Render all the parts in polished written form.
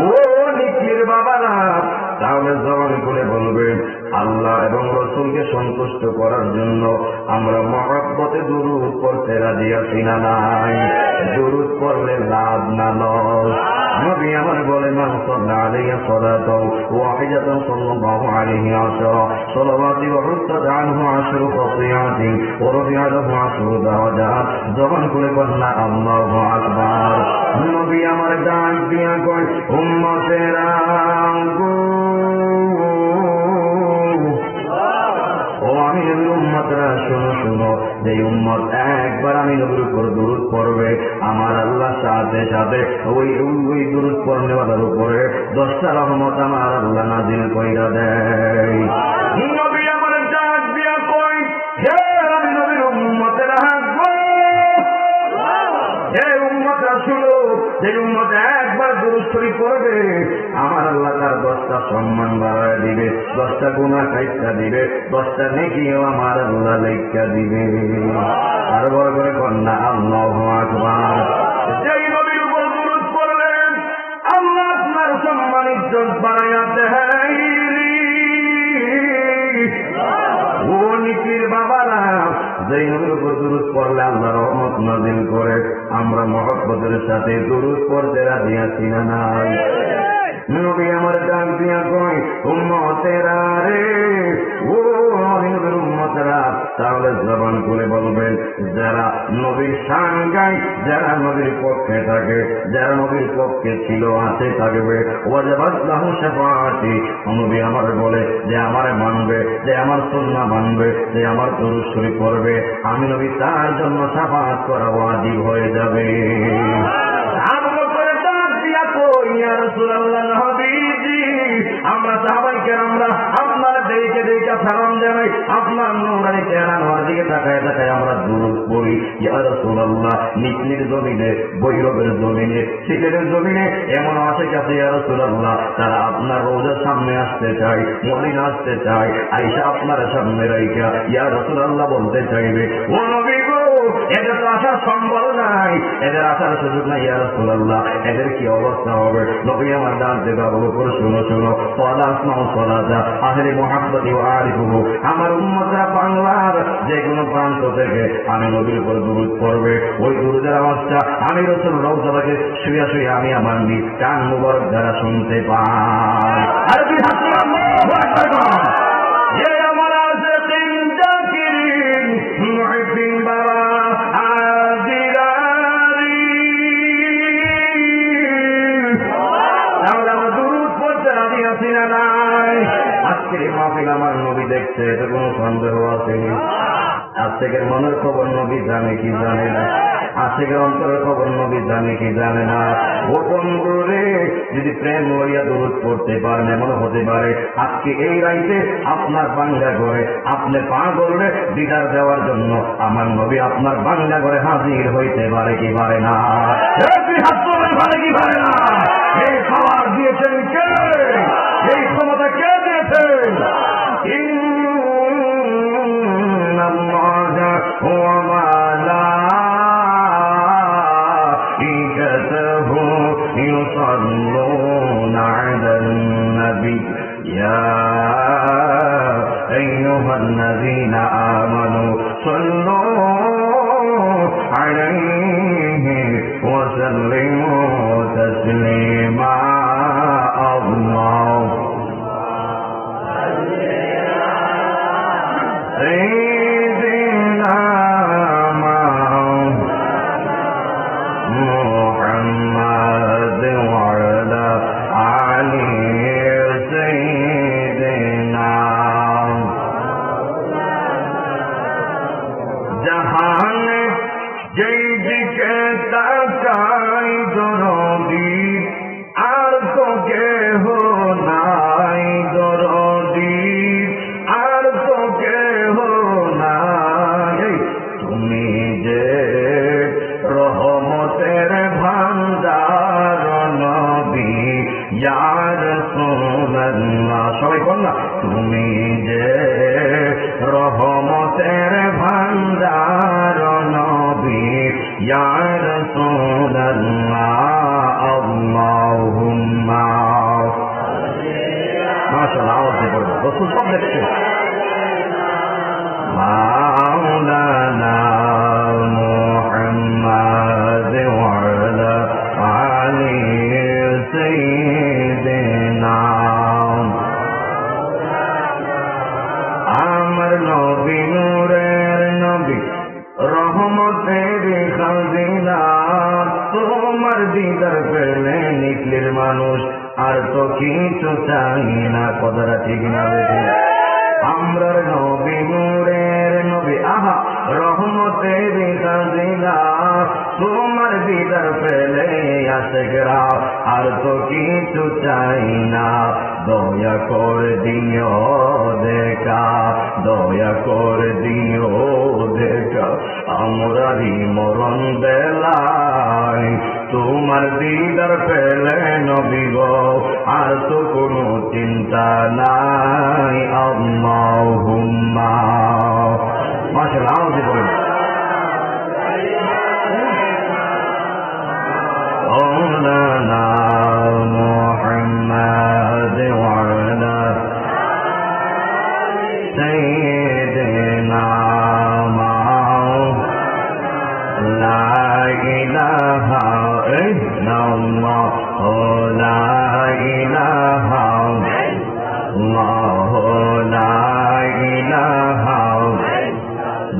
ও নিকির বাবারা, তাহলে জবান করে বলবেন আল্লাহ এবং রসুলকে সন্তুষ্ট করার জন্য আমরা মহব্বতে দুরূদ পড়তে রাজি আছি না নাই? দুরূদ পড়লে লাভ না লস? নবী আমার বলে মান সাল্লা আলাইহি সালাতাও ওয়াহিদাতান সাল্লাল্লাহু আলাইহি আশরা সালাওয়াতি ওয়া হুত্তাত আনহু আশরু খাতিয়াতিন ওয়া রফিআ লাহু আশরু দারাজাত। জবান করে বলনা আল্লাহু আকবার। নবী আমার ডাক দিয়া কয় উম্মতেরা গো, ও আমি নবীর উম্মতরা শোনো শোনো, যে উম্মত একবার আমি নবীর উপর দুরূদ পড়বে, আমার আল্লাহ সাথে সাথে ওই দুরূদ পড়নেওয়ালার উপরে 10টা রহমত আমার আল্লাহ নাযিল কইরা দেয়। নবী আমার ডাক দিয়া কয় হে আমি নবীর উম্মতেরা গো, হে উম্মতরা শুনো, যে উম্মত একবার দুরূদ শরীফ পড়বে আমার আল্লাহ তার 10টা সম্মান বাড়ায় দিবে, 10টা গুনাহ কাইটা দিবে, 10টা নেকিও আমার আল্লাহ লেখা দিবে। আর বড় করে কন্যা আল্লাহু আকবার। যেই নবীর উপর দুরূদ পড়লেন আল্লাহ আপনার সম্মান ইজ্জত বাড়াইয়া দেয়। ও নিকির বাবারা, যেই নবীর উপর দুরূদ পড়লে আল্লাহ রহমত নাযিল করে, আমরা মহব্বতের সাথে দুরূদ পড়তে রাজি আছি না নাই? নবী আমার ডাক দিয়া কয় উম্মতেরা রে, ও নবীর উম্মতেরা, তাহলে জবান খুলে বলবেন যারা নবীর শান গায়, যারা নবীর পক্ষে থাকে, যারা নবীর পক্ষে ছিল আছে থাকবে, ওয়াজাবাত লাহু শাফাআতি। নবী আমার বলে যে আমারে মানবে, যে আমার সুন্নাহ মানবে, যে আমার দুরূদ শরীফ পড়বে, আমি নবী তার জন্য শাফাআত করা ওয়াজিব হয়ে যাবে। ইয়া রাসূলুল্লাহ নবীজি, আমরা সাহাবায়ে কেরামরা আপনার দিকে দিকে সালাম জানাই, আপনার নূরানি চেহারার দিকে তাকায় তাকায় আমরা দুরূদ পড়ি। ইয়া রাসূলুল্লাহ, নিকলির জমিনে, বৈরবের জমিনে, সিলেটের জমিনে এমন আশিক আছে ইয়া রাসূলুল্লাহ, তারা আপনার রওজার সামনে আসতে চায়, মদিনা আসতে চায়, আয়েশা আপনার সামনে রাইখা ইয়া রাসূলুল্লাহ বলতে চাইবে ও নবী গো, এদের তো আসার সম্ভব নাই, এদের আসার সুযোগ নাই ইয়া রাসূলুল্লাহ, এদের কি অবস্থা হবে? নবী আমার ডাক দেবা উপর শুনো শুনো, আহলে মুহাব্বতি ওয়া আরিফুহু, আমার উম্মতরা বাংলার যে কোনো প্রান্ত থেকে আমি নবীর উপর দুরূদ পড়বে, ওই দুরূদের আওয়াজটা আমি রাসূল রওজা থেকে শুয়ে শুয়ে আমি আমার নিজ কান মুবারক দ্বারা শুনতে পাই। আর কি হাসি আল্লাহু আকবার। এ আমার আশিকিন জাকিরিন মুহিব্বিন বারা আজকের মাহফিল আমার নবী দেখছে, এতে কোনো সন্দেহ আছে? আজ থেকে মনের খবর নবী জানে কি জানে না? আজ থেকে অন্তরের খবর নবী জানে কি জানে না? গোপন করে যদি প্রেম লইয়া দুরূদ পড়তে পারেন, এমন হতে পারে আজকে এই রাইতে আপনার বাংলা ঘরে আপনি পা করলে দিদার দেওয়ার জন্য আমার নবী আপনার বাংলা ঘরে হাজির হইতে পারে কি পারে না? পারে কি পারে না? এই খাবার দিয়েছেন কে? এই ক্ষমতা কে দিয়েছেন? ইন্নাল্লাহা ওয়া মালাইকাতাহু ইউসাল্লুনা আলান নবী ইয়া আইয়ুহাল্লাযীনা আমানু সাল্লু আলাইহি ওয়া সাল্লিমু তাসলিমা। আল্লাহু سيدنا محمد وعلى آل سيدنا جهان جيد کے تکائی درودی আর তো কেহ নাই দরদি, আর তো কেহ নাই, তুমি যে রহমতের ভান্ডার নবী ইয়া রাসূলুল্লাহ। সবাই বল না, তুমি যে রহমতের ভান্ডার নবী ইয়া রাসূলুল্লাহ। আল্লাহ রসুল সব দেখছে। মাওলানা মুহাম্মদ ওয়া আলা আলি সাইয়্যিদিনা আমার নবী নূরের নবী রহমতের খাজিনা তোমার দিদার পেলে নিকলির মানুষ আর তো কিছু চাই না। কথাটা ঠিক না বেশি? আমরার নবী নূরের নবী আহা রহমতের খাজিনা তোমার দিদার পেলে আশেকরা আর তো কিছু চাই না। দয়া করে দিও দেখা, দয়া করে দিও দেখা আমরারি মরণ বেলায় তোমার দিদার পেলে নবী গো আর তো কোনো চিন্তা নাই। আল্লাহুম্মা মাশাআল্লাহ আওয়াজ বলেন মাওলানা মুহাম্মদ ওয়া আলা সাইয়্যিদিনা লা ইলাহা ইল্লাল্লাহ লা ইলাহা ইল্লাল্লাহ লা ইলাহা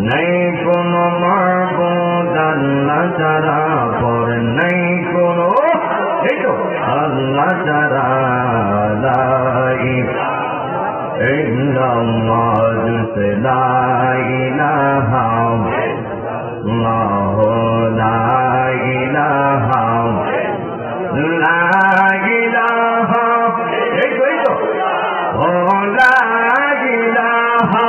নাই কোনো মাবুদ আল্লাহ ছাড়া পর নাই কোনো এই তো আল্লাহ ছাড়া লা ইলাহা ইল্লাল্লাহ লা ইলাহা ইল্লাল্লাহ লা ইলাহা লা ইলাহা এই তো ও লা ইলাহা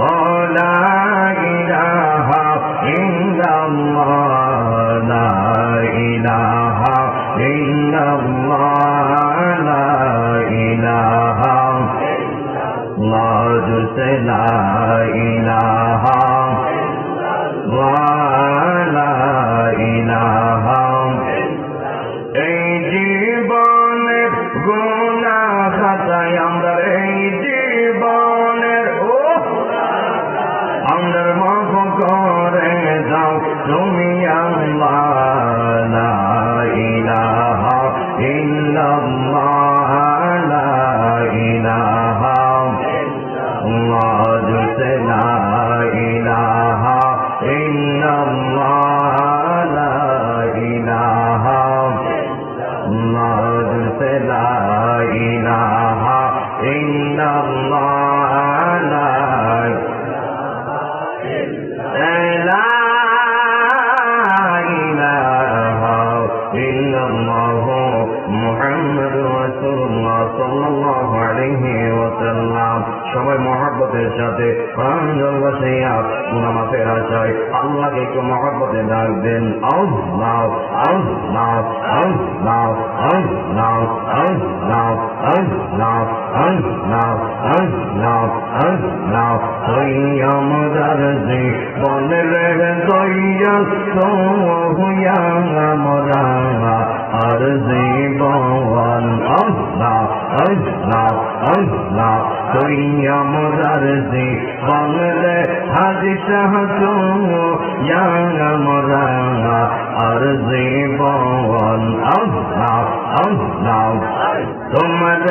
ও লা ইলাহা ইল্লাল্লাহ লা ইলাহা ইল্লাল্লাহ লা ইলাহা ইল্লাল্লাহ লা ইলাহা লা ইলাহা এই জীবনের গুনাহ খাতায় আমরা এই জীবনের আমরা মাফ করে দাও তুমি আল্লাহ লা ইলাহা ইল্লাল্লাহ লা ইলাহা ইল্লাল্লাহ লা ইলাহা ইল্লাল্লাহ লা ইলাহা ইল্লাল্লাহ লা ইলাহা ইল্লাল্লাহ লা মুহাম্মাদুর রাসূলুল্লাহ সাল্লাল্লাহু আলাইহি ওয়াসাল্লাম। সবাই মহব্বতের সাথে প্রাঞ্জল বসাইয়া গুনাহ মাফের আশায় আল্লাহকে একটু মহব্বতে ডাক দেন। আল্লাহ আল্লাহ আল্লাহ আল্লাহ আল্লাহ আল্লাহ আল্লাহ আল্লাহ আল্লাহ দয়া মদারজি বলে রে দয়া সোয়া আমরা আর জীবন আল্লাহ আল্লাহ আল্লাহ দয়া মদারজি বলে হাজি শাহ সোয়া আমরা আর জীবন আল্লাহ আল্লাহ তোমার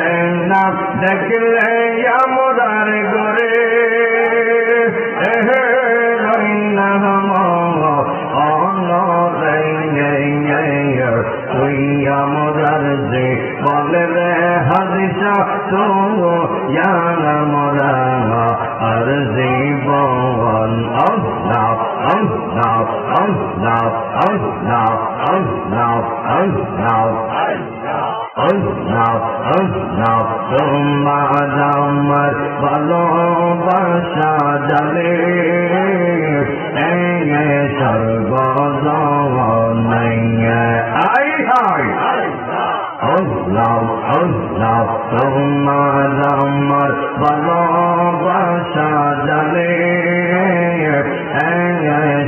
নাম দেখলে আমরার ঘরে তুই আমরার যে বলে রে হাদিসা তো আমরা আর জীবন আল্লাহ আল্লাহ আল্লাহ আল্লাহ আল্লাহ আল্লাহ আল্লাহ আল্লাহ তোমার আমার ভালোবাসা জানে সর্বজনে আই হাই আল্লাহ আল্লাহ তোমার আমার ভালোবাসা জানে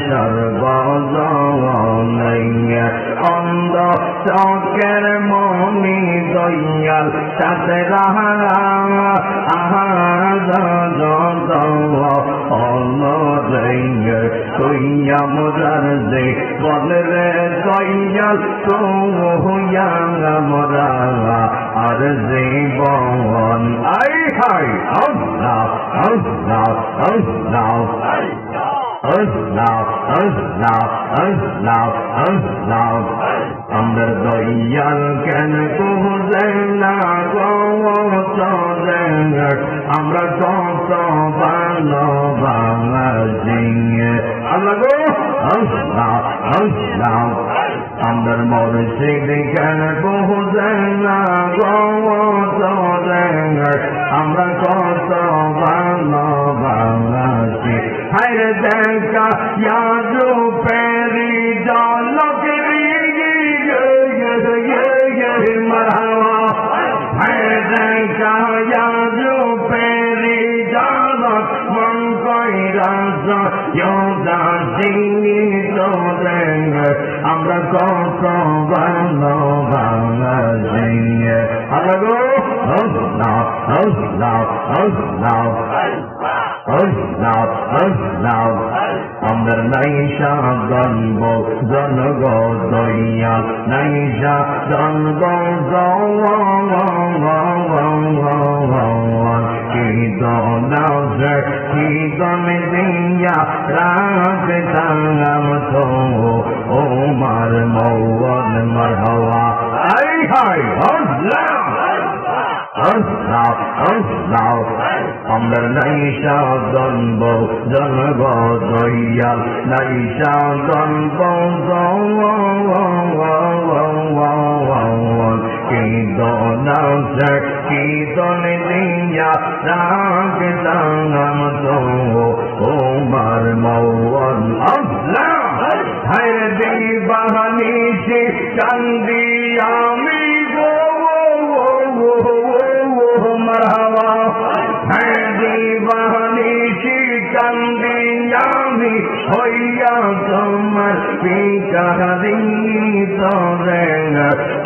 সর্বজনে অন্ধ চকের মনি দইয়া দয়াল সাথে রাহা কইয়া মোরার যে বলে রে দয়াল তোয়া মোরা আর জীবন আই হাই আল্লাহ আল্লাহ আল্লাহ আল্লাহ আল্লাহ আল্লাহ আল্লাহ আমার দয়াল কেন বুঝেন না গো চলে আমরা কত ভালো বাংলাদেশে আল্লাহ গো আল্লাহ আল্লাহ আমার মুর্শিদ কেন বুঝেন না গো চলে আমরা কত ভালো বাংলাদেশে হায় দেখা ইয়াদু পেরি জলগরি মরহবা হায় দেখা ইয়াদু পেরি জলগ মন কইরা যোদা জিনি তোরে আমরা কত ভালো বাংলাদেশে আল্লাহ আল্লাহ আল্লাহ আল্লাহ আমার নাইশা গল্প জনগ দইয়া নাইশা গল্প কীর্তন দিয়া রাখতাম তো ও মার মৌন মরহবা আই হাই আল্লাহ আল্লাহ আল্লাহ আমার নাইশা গল্প জনগ দয়াল নাইশা গল্প কীর্তন দিয়া রাখতাম তো ও মার মৌন আল্লাহ হায় দিবানি সে কান্দি আমি গো মরহবা হ্যাঁ দিবানি কান্দিয়ামি হইয়া তোমার পিকারি তোরে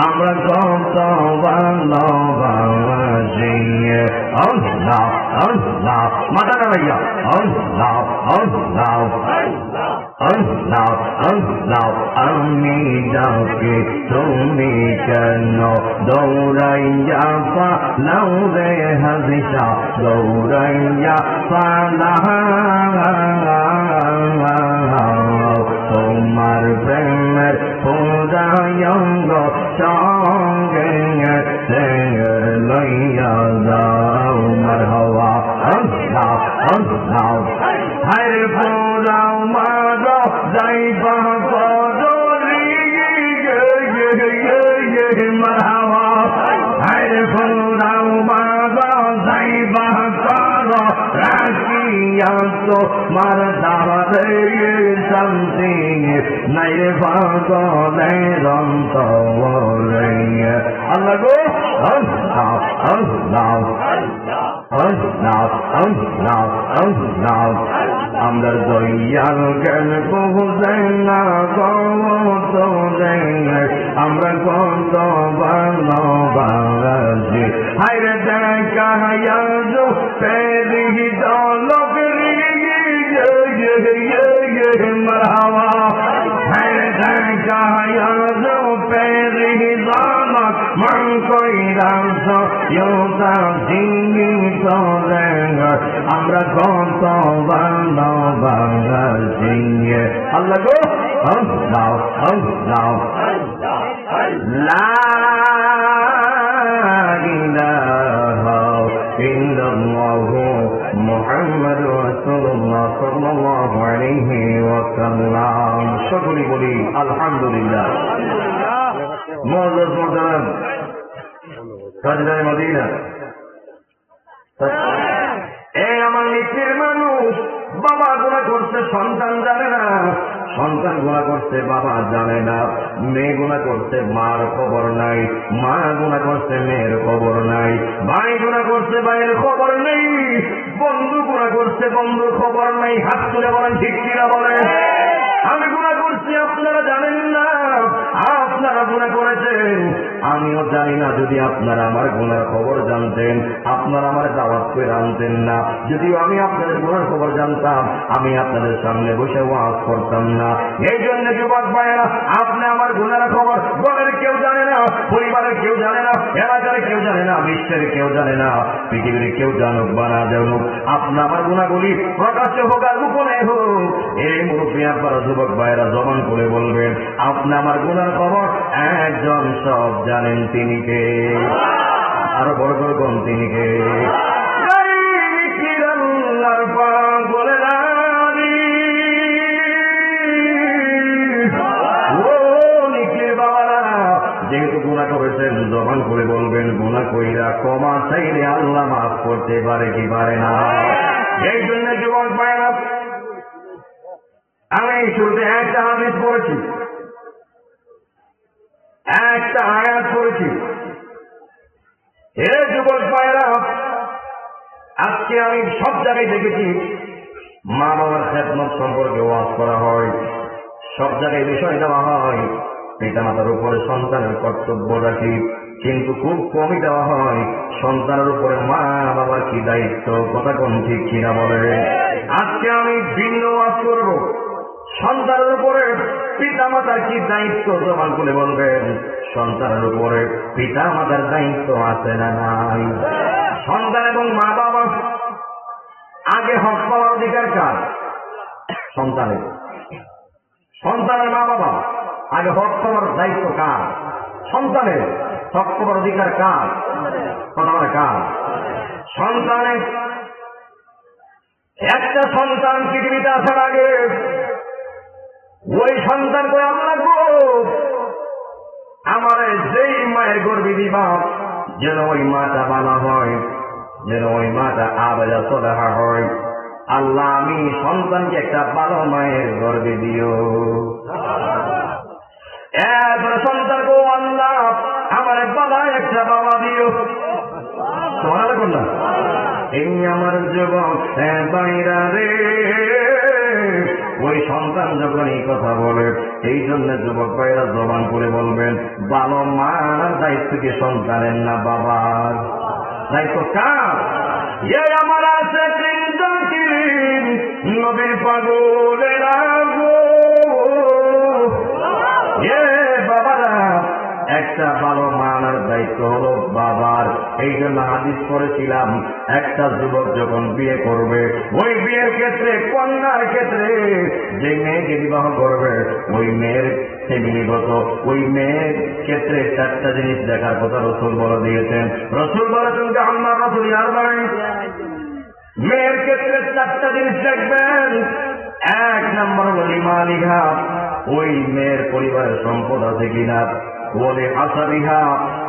আমরা কত ভালো বাংলাদেশে আল্লাহ আল্লাহ মাথা নামাইয়া আল্লাহ আল্লাহ আল্লাহ আল্লাহ আমি যাকে তুমি কেন দৌড়াইয়া পালাও রে হাদিসা দৌড়াইয়া পালাও তোমার প্রেমের পুরায়ঙ্গ সঙ্গে লইয়া যাও মারহাবা আল্লাহ আল্লাহ হায় পুরাও মারো যাইবা কদরি মারহাবা হায় পুরাও মারো যাইবা করো রাখিয়া তো মার দারে শান্তি নাই পাগলের অন্তরে আল্লাহ গো আল্লাহ আল্লাহ আল্লাহ আল্লাহ আল্লাহ আমরা দয়াল কেন বুঝেন না তোরে আমরা কত ভালো বাংলাদেশে হায়রে দেখা ইয়াজো পেরি দলগরি মরহবা হায়রে দেখা ইয়াজো পেরি দলগ মন কইরা যোদা জিনি তোরে আমরা কত ভালো বাংলাদেশে আল্লাহ গো আল্লাহ আল্লাহ লা ইলাহা ইল্লাল্লাহ মুহাম্মাদুর রাসূলুল্লাহ সাল্লাল্লাহু আলাইহি ওয়াসাল্লাম সকলে বলি আলহামদুলিল্লাহ মুআজ্জাজ মুহতারাম সাজদায়ে মদিনা আমার নিচের মানুষ বাবা গুনাহ করছে সন্তান জানে না সন্তান গুনাহ করছে বাবা জানে না মেয়ে গুনাহ করছে মার খবর নাই মা গুনাহ করছে মেয়ের খবর নাই ভাই গুনাহ করছে ভাইয়ের খবর নেই বন্ধু গুনাহ করছে বন্ধুর খবর নাই হাত তুলে বলেন ঠিক কিনা বলেন আমি গুনাহ করছি আপনারা জানেন না আপনারা গুনাহ করেছেন আমিও জানি না। যদি আপনারা আমার গুনার খবর জানতেন, আপনারা আমার দাওয়াত করে আনতেন না। যদিও আমি আপনাদের গুনার খবর জানতাম, আমি আপনাদের সামনে বসে ওয়াজ করতাম না। এই জন্য যুবক ভাইয়েরা, আপনি আমার গুনার খবর ঘরের কেউ জানে না, পরিবারের কেউ জানে না, এলাকার কেউ জানে না, বিশ্বের কেউ জানে না, পৃথিবীর কেউ জানুক বা না জানুক, আপনি আমার গুনাহগুলি প্রকাশ্য হোক আর গোপনে হোক, এই মুরব্বী আপনারা যুবক ভাইয়েরা জবান করে বলবেন, আপনি আমার গুনার খবর একজন সব জানেন, তিনি কে? আরো বড় করে কোন তিনি কে? যেহেতু গুনাহ করেছেন, জবান করে বলবেন, গুনাহ কইরা ক্ষমা চাইলে আল্লাহ মাফ করতে পারে কি পারে না? এই জন্য যুবক ভাইরা, আমি শুরুতে একটা হাদিস পড়েছি, একটা আয়াত পড়েছি। হে যুবক ভাইরা, আজকে আমি সব জায়গায় দেখেছি মা বাবার খেদমত সম্পর্কে ওয়াজ করা হয়, সব জায়গায় বিষয় দেওয়া হয় পিতা মাতার উপরে সন্তানের কর্তব্য রাখি, কিন্তু খুব কমই দেওয়া হয় সন্তানের উপরে মা বাবার কি দায়িত্ব। কথা কোন ঠিক কিনা বলে? আজকে আমি ভিন্ন ওয়াজ করব, সন্তানের উপরে পিতা মাতার কি দায়িত্ব। জবান করে বলবেন, সন্তানের উপরে পিতা মাতার দায়িত্ব আছে না নাই? সন্তান এবং মা বাবা আগে হক পাওয়ার অধিকার কার? সন্তানের। সন্তানের মা বাবা আগে হক পাওয়ার দায়িত্ব কার? সন্তানের। হক পাওয়ার অধিকার কার? কথা বলে কার? সন্তানের। একটা সন্তান পৃথিবীতে আসার আগে ওই সন্তান করে আল্লাহ গো, আমার যেই মায়ের গর্ভে দিবা, যেন ওই মাটা বানা হয়, যেন ওই মাটা আবেদা সদাহা হয়। আল্লাহ, আমি সন্তানকে একটা ভালো মায়ের গর্ভে দিও। এরপরে সন্তান গো, আল্লাহ আমার বাবা একটা বাবা দিও। তোমার না এই আমার যুবক বাইরা রে, ওই সন্তান যখন এই কথা বলে, এই জন্য যুবক ভাইরা জবান করে বলবেন, ভালো মার দায়িত্ব কি সন্তানের না বাবার? দায়িত্ব কার? এ আমার আছে নবীর পাগলেরা গো, এ বাবারা, একটা ভালো মানার দায়িত্ব হলো বাবার। এই জন্য হাদিস করেছিলাম, একটা যুবক যখন বিয়ে করবে, ওই বিয়ের ক্ষেত্রে, কন্যার ক্ষেত্রে যে মেয়েকে বিবাহ করবে, ওই মেয়ের ফ্যামিলিগত, ওই মেয়ের ক্ষেত্রে চারটা জিনিস দেখার কথা রসুল বলে দিয়েছেন। রসুল বলেছেন যে আল্লাহ রসুল আর ভাই, মেয়ের ক্ষেত্রে চারটা জিনিস দেখবেন। এক নম্বর হল ইমানিহা, ওই মেয়ের পরিবারের সম্পদ আছে কিনা। বলে আসারিহা,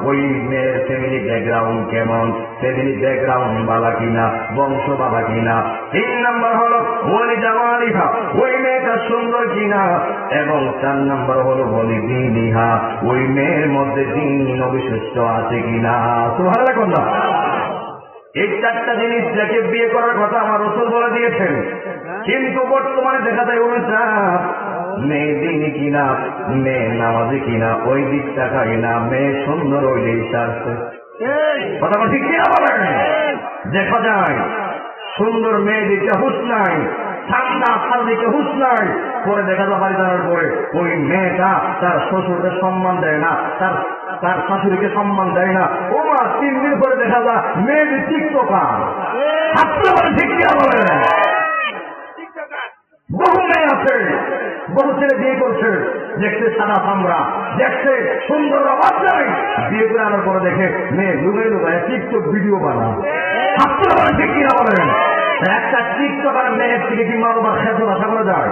ওই মেয়ের ফ্যামিলি ব্যাকগ্রাউন্ড কেমন, ফ্যামিলি ব্যাকগ্রাউন্ড বালা কিনা, বংশ বালা কিনা। 3 নম্বর হলো বলি জামালিহা, ওই মেয়েটা সুন্দর কিনা। এবং 4 নম্বর হলো বলি দীনিহা, ওই মেয়ের মধ্যে দীন অবিশিষ্ট আছে কিনা। সুবহানাল্লাহ না? এই চারটা জিনিস দেখে বিয়ে করার কথা আমার রসুল বলে দিয়েছেন। কিন্তু বর্তমানে দেখা যায় উল্টা, মেয়ে দিনী কিনা, মেয়ে নামাজি কিনা, ওই দিকটা খাই না, মেয়ে সুন্দর ওই দিকটা আসছে। কথা ঠিক কিনা বলেন? দেখা যায় সুন্দর মেয়ে দিকে হুঁশ নাই, ঠান্ডা তার দিকে হুঁশ নাই, পরে দেখা যায় বাড়ি যাওয়ার পরে ওই মেয়েটা তার শ্বশুরকে সম্মান দেয় না, তার শাশুড়িকে সম্মান দেয় না। ও মা, 3 দিন পরে দেখা যায় মেয়েদের টিকটকার। ঠিক কিনা বলেন? বহু মেয়ে আছে, বহু ছেলে বিয়ে করছে, দেখতে সাদা চামড়া, দেখতে সুন্দর আওয়াজ নাই, বিয়ে করে আনার পরে দেখে মেয়ে লুকাই লুকায় টিকটক ভিডিও বানায়। ঠিক কিনা বলেন? একটা টিকটকার মেয়ের থেকে কি মা বাবার খেতে আশা করা যায়?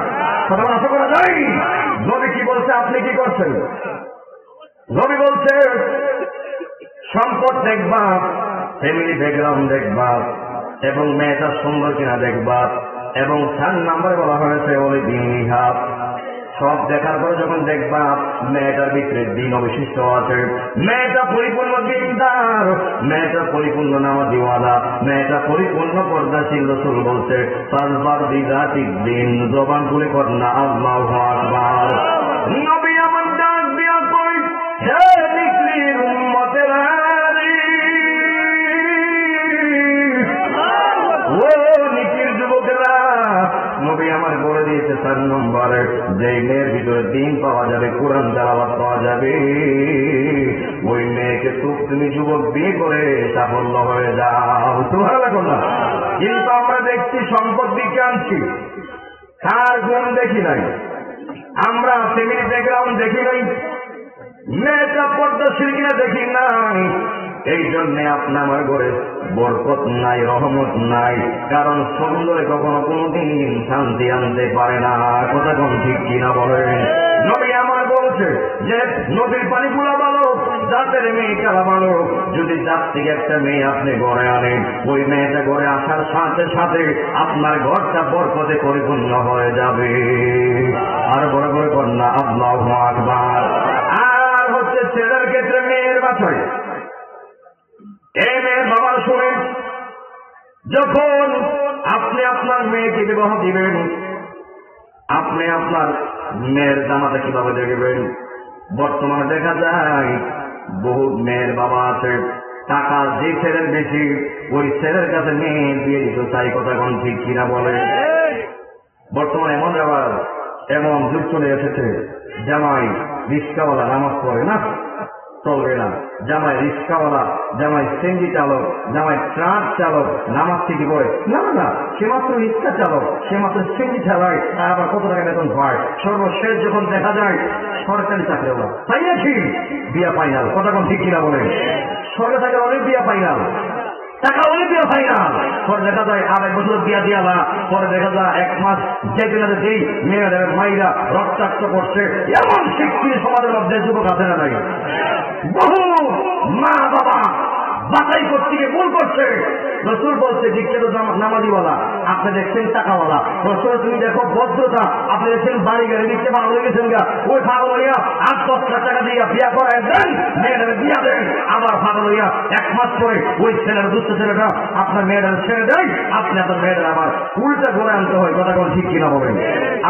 কথা আশা করা যায়? নবী কি বলছে, আপনি কি করছেন? নবী বলছে সম্পদ দেখবা, ফ্যামিলি ব্যাকগ্রাউন্ড দেখবা, এবং মেয়েটা সুন্দর কিনা দেখবা। এবং 4 নম্বরে বলা হয়েছে ওই দিনিহা, সব দেখার পরে যখন দেখবা মেয়েটার ভিতরে দিন অবশিষ্ট আছে, মেয়েটা পরিপূর্ণ দিনদার, মেয়েটা পরিপূর্ণ নামাজিওয়ালা, মেয়েটা পরিপূর্ণ পর্দাশীল। রাসূল বলছে সালবার বিজাতিদ দিন, জবান খুলে কর না আল্লাহু আকবার। নবী আমার ডাক দিয়া কই, হে নিকলির ভিতরে দিন পাওয়া যাবে, কোরআন তেলাওয়াত পাওয়া যাবে। ওই মেয়েকে তুমি যুবক বিয়ে করে সাফল্য হয়ে যাও। সুবহানাল্লাহ না? কিন্তু আমরা দেখছি সম্পদ দিকে আনছি, তার গুণ দেখি নাই, আমরা ফ্যামিলি ব্যাকগ্রাউন্ড দেখি নাই, মেয়েটা পর্দাশীল কিনা দেখি নাই। এই জন্যে আপনার আমার ঘরে বরকত নাই, রহমত নাই। কারণ সুন্দরে কখনো কোনদিন শান্তি আনতে পারে না। কথা কোন ঠিক কিনা বলেন? নবী আমার বলছে যে নদীর পানিগুলা ভালো, জাতের মেয়ে কালা ভালো। যদি জাত থেকে একটা মেয়ে আপনি ঘরে আনেন, ওই মেয়েটা ঘরে আসার সাথে সাথে আপনার ঘরটা বরকতে পরিপূর্ণ হয়ে যাবে। আর বড় বড় কন্যা আল্লাহু আকবার। আর হচ্ছে ছেলের ক্ষেত্রে মেয়ের বাছাই। এই মেয়ের বাবা শুনেন, যখন আপনি আপনার মেয়েকে বিবাহ দিবেন, আপনি আপনার মেয়ের জামাতা কিভাবে দেখবেন? বর্তমানে দেখা যায় বহু মেয়ের বাবা আছে, টাকা যে ছেলের বেশি ওই ছেলের কাছে মেয়ে দিয়ে দিত চাই। কথা কোন ঠিক কিনা বলে? বর্তমানে এমন ব্যাপার, এমন যুগ চলে এসেছে, জামাই রিক্সাওয়ালা নামাজ পড়ে না, চলবে না। জামাই রিক্সাওয়ালা, জামাই সিএনজি চালক, জামাই ট্রাক চালক নামাজ থেকে পড়ে না, না সে মাত্র রিক্সা চালক, সে মাত্র সিএনজি চালায়, তার আবার কত টাকা বেতন পায়। সর্বশেষ যখন দেখা যায় সরকারি চাকরিওয়ালা, তাই নাকি বিয়া ফাইনাল। কথা কোন ঠিক কিনা বলে? সরকারি চাকরি অনেক বিয়া ফাইনাল, টাকা অনেক বিয়া ফাইনাল। পরে দেখা যায় আর 1 বছর বিয়া দিয়া না, পরে দেখা যায় 1 মাস যেতে না যেতেই মেয়েদের মাইরা রক্তাক্ত করছে। এমন শিক্ষিত সমাজের মধ্যে যুবক আছে না নাই? বহু মা বাবা বাছাই করতে গিয়ে ভুল করছে। রসুল বলছে দীক্ষিত নামাজিওয়ালা, আপনি দেখছেন টাকাওয়ালা। রসুল তুমি দেখো ভদ্রতা, আপনি দেখছেন বাড়ি গাড়ি দিচ্ছে ভালো লেগেছেন গা, ওই ফাগল হইয়া 8-10 লাখ টাকা দিয়ে বিয়া করায় দেন, মেয়েদের বিয়া দেন। আবার ফাগল হইয়া 1 মাস পরে ওই ছেলের দুষ্ট ছেলেটা আপনার মেয়েদের ছেড়ে দেয়, আপনি আপনার মেয়েদের আবার উল্টা ঘুরে আনতে হয়। কথা কোন ঠিক কিনা বলেন?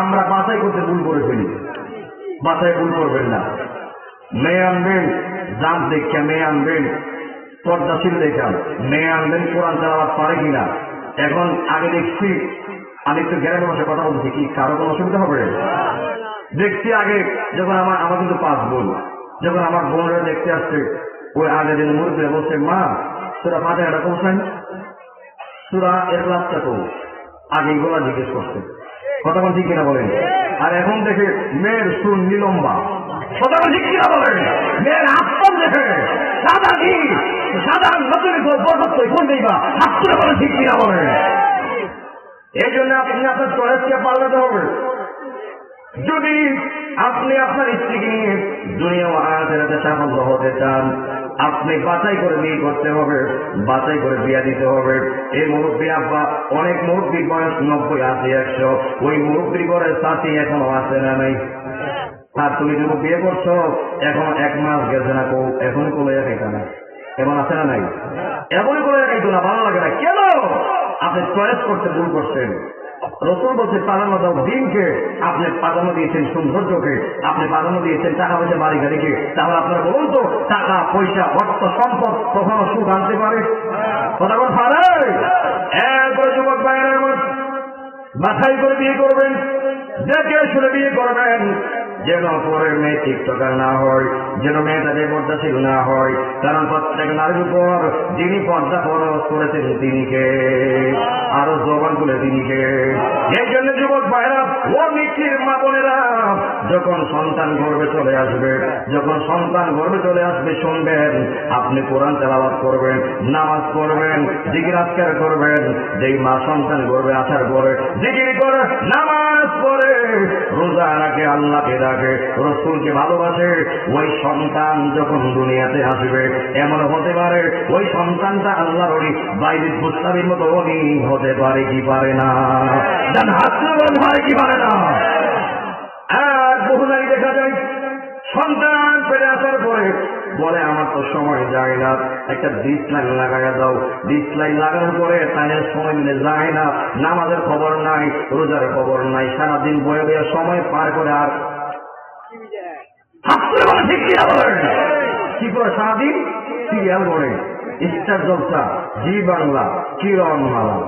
আমরা বাছাই করতে ভুল করে ফেলি। বাছাই ভুল করবেন না। মেয়ে আনবেন জান দেখে, মেয়ে আনবেন পর্দাশীল দেখান, মেয়ে আনবেন কোরআন তেলাওয়াত পারে কিনা। এখন আগে দেখছি, আমি একটু গ্যারের বসে কথা বলছি, কি কারো কোনো অসুবিধা হবে? দেখছি আগে যখন আমার কিন্তু 5 বোন, যখন আমার বোনরা দেখতে আসছে, ওই আগে দিন মুরব্বী বলছে, মা তোরা ফাতিহাটা কৌশান, তোরা ইখলাসটা কর, আগে এগুলা জিজ্ঞেস করছে। কথা কোন ঠিক কিনা বলেন? আর এখন দেখে মেয়ের সুর নিলম্বা। কথা কোন ঠিক কিনা বলেন? মেয়ের আত্মন দেখে সাদা কি সাদা নতুন কোন দেবা হাতটা বলে ঠিক কিনা বলেন? এই জন্য আপনি আপনার চয়েসকে পাল্টাতে হবে। যদি আপনি আপনার স্ত্রীকে নিয়ে দুনিয়া ও আখিরাতে সাফল্য হতে চান, আপনি বাছাই করে বিয়ে করতে হবে, বাছাই করে বিয়া দিতে হবে। এই মুরব্বী আব্বা, অনেক মুরব্বীর বয়স 90, 80, 100, ওই মুরব্বীর ঘরের সাথী এখনো আছে না নাই? আর তুমি যদি বিয়ে করছো, এখন 1 মাস গেছে না, এখন কোলে খাইতে না, এমন আছে না নাই? এমনই কোলে খাইতো না, ভালো লাগে না কেন? আপনি চয়েস করতে ভুল করছেন। রসুল বলছে প্রাধান্য দাও দিনকে, আপনি প্রাধান্য দিয়েছেন সৌন্দর্যকে, আপনি প্রাধান্য দিয়েছেন টাকা পয়সা বাড়ি গাড়িকে। তাহলে আপনারা বলুন তো, টাকা পয়সা অর্থ সম্পদ কখনো সুখ আনতে পারে? কথা বল পারে? এরপরে যুবক ভাইয়ের বাছাই করে বিয়ে করবেন, দেখে শুনে বিয়ে করবেন, যেন পরের মেয়ে টিকটকার না হয়, যেন মেয়েটা বেপর্দাশীল না হয়। কারণ প্রত্যেক নারীর উপর যিনি পর্দা ফরজ করেছেন তিনি কে? আরো জবান খুলে তিনি কে? এই জন্য যুবক ভাইরা ও নিখির মা বোনেরা, যখন সন্তান গর্ভে চলে আসবে, যখন সন্তান গর্ভে চলে আসবে, শুনবেন আপনি কোরআন তেলাওয়াত করবেন, নামাজ পড়বেন, জিকির আজকার করবেন। যেই মা সন্তান গর্ভে আসার পরে জিকির করে, নামাজ পড়ে, রোজা রাখে, আল্লাহকে রাখে, রসুলকে ভালোবাসে, ওই সন্তান যখন দুনিয়াতে আসবে, এমন হতে পারে ওই সন্তানটা আল্লাহর ওলি বাইরের মুস্তাবির মতো ওলি হতে পারে কি পারে না? হাত হয় কি পারে না? আর বহু নারী দেখা যায় সন্তান পেরে আসার পরে বলে আমার তো সময় যায় না, একটা ডিসলাইন লাগাইয়া দাও। ডিসলাইন লাগানোর পরে তাদের সময় মিলে যায় না, নামাজের খবর নাই, রোজার খবর নাই, সারাদিন বয়ে বয়ে সময় পার করে। আর কি করে সারাদিন? সিরিয়াল করে, স্টার জলসা, জি বাংলা, কিরণমালা,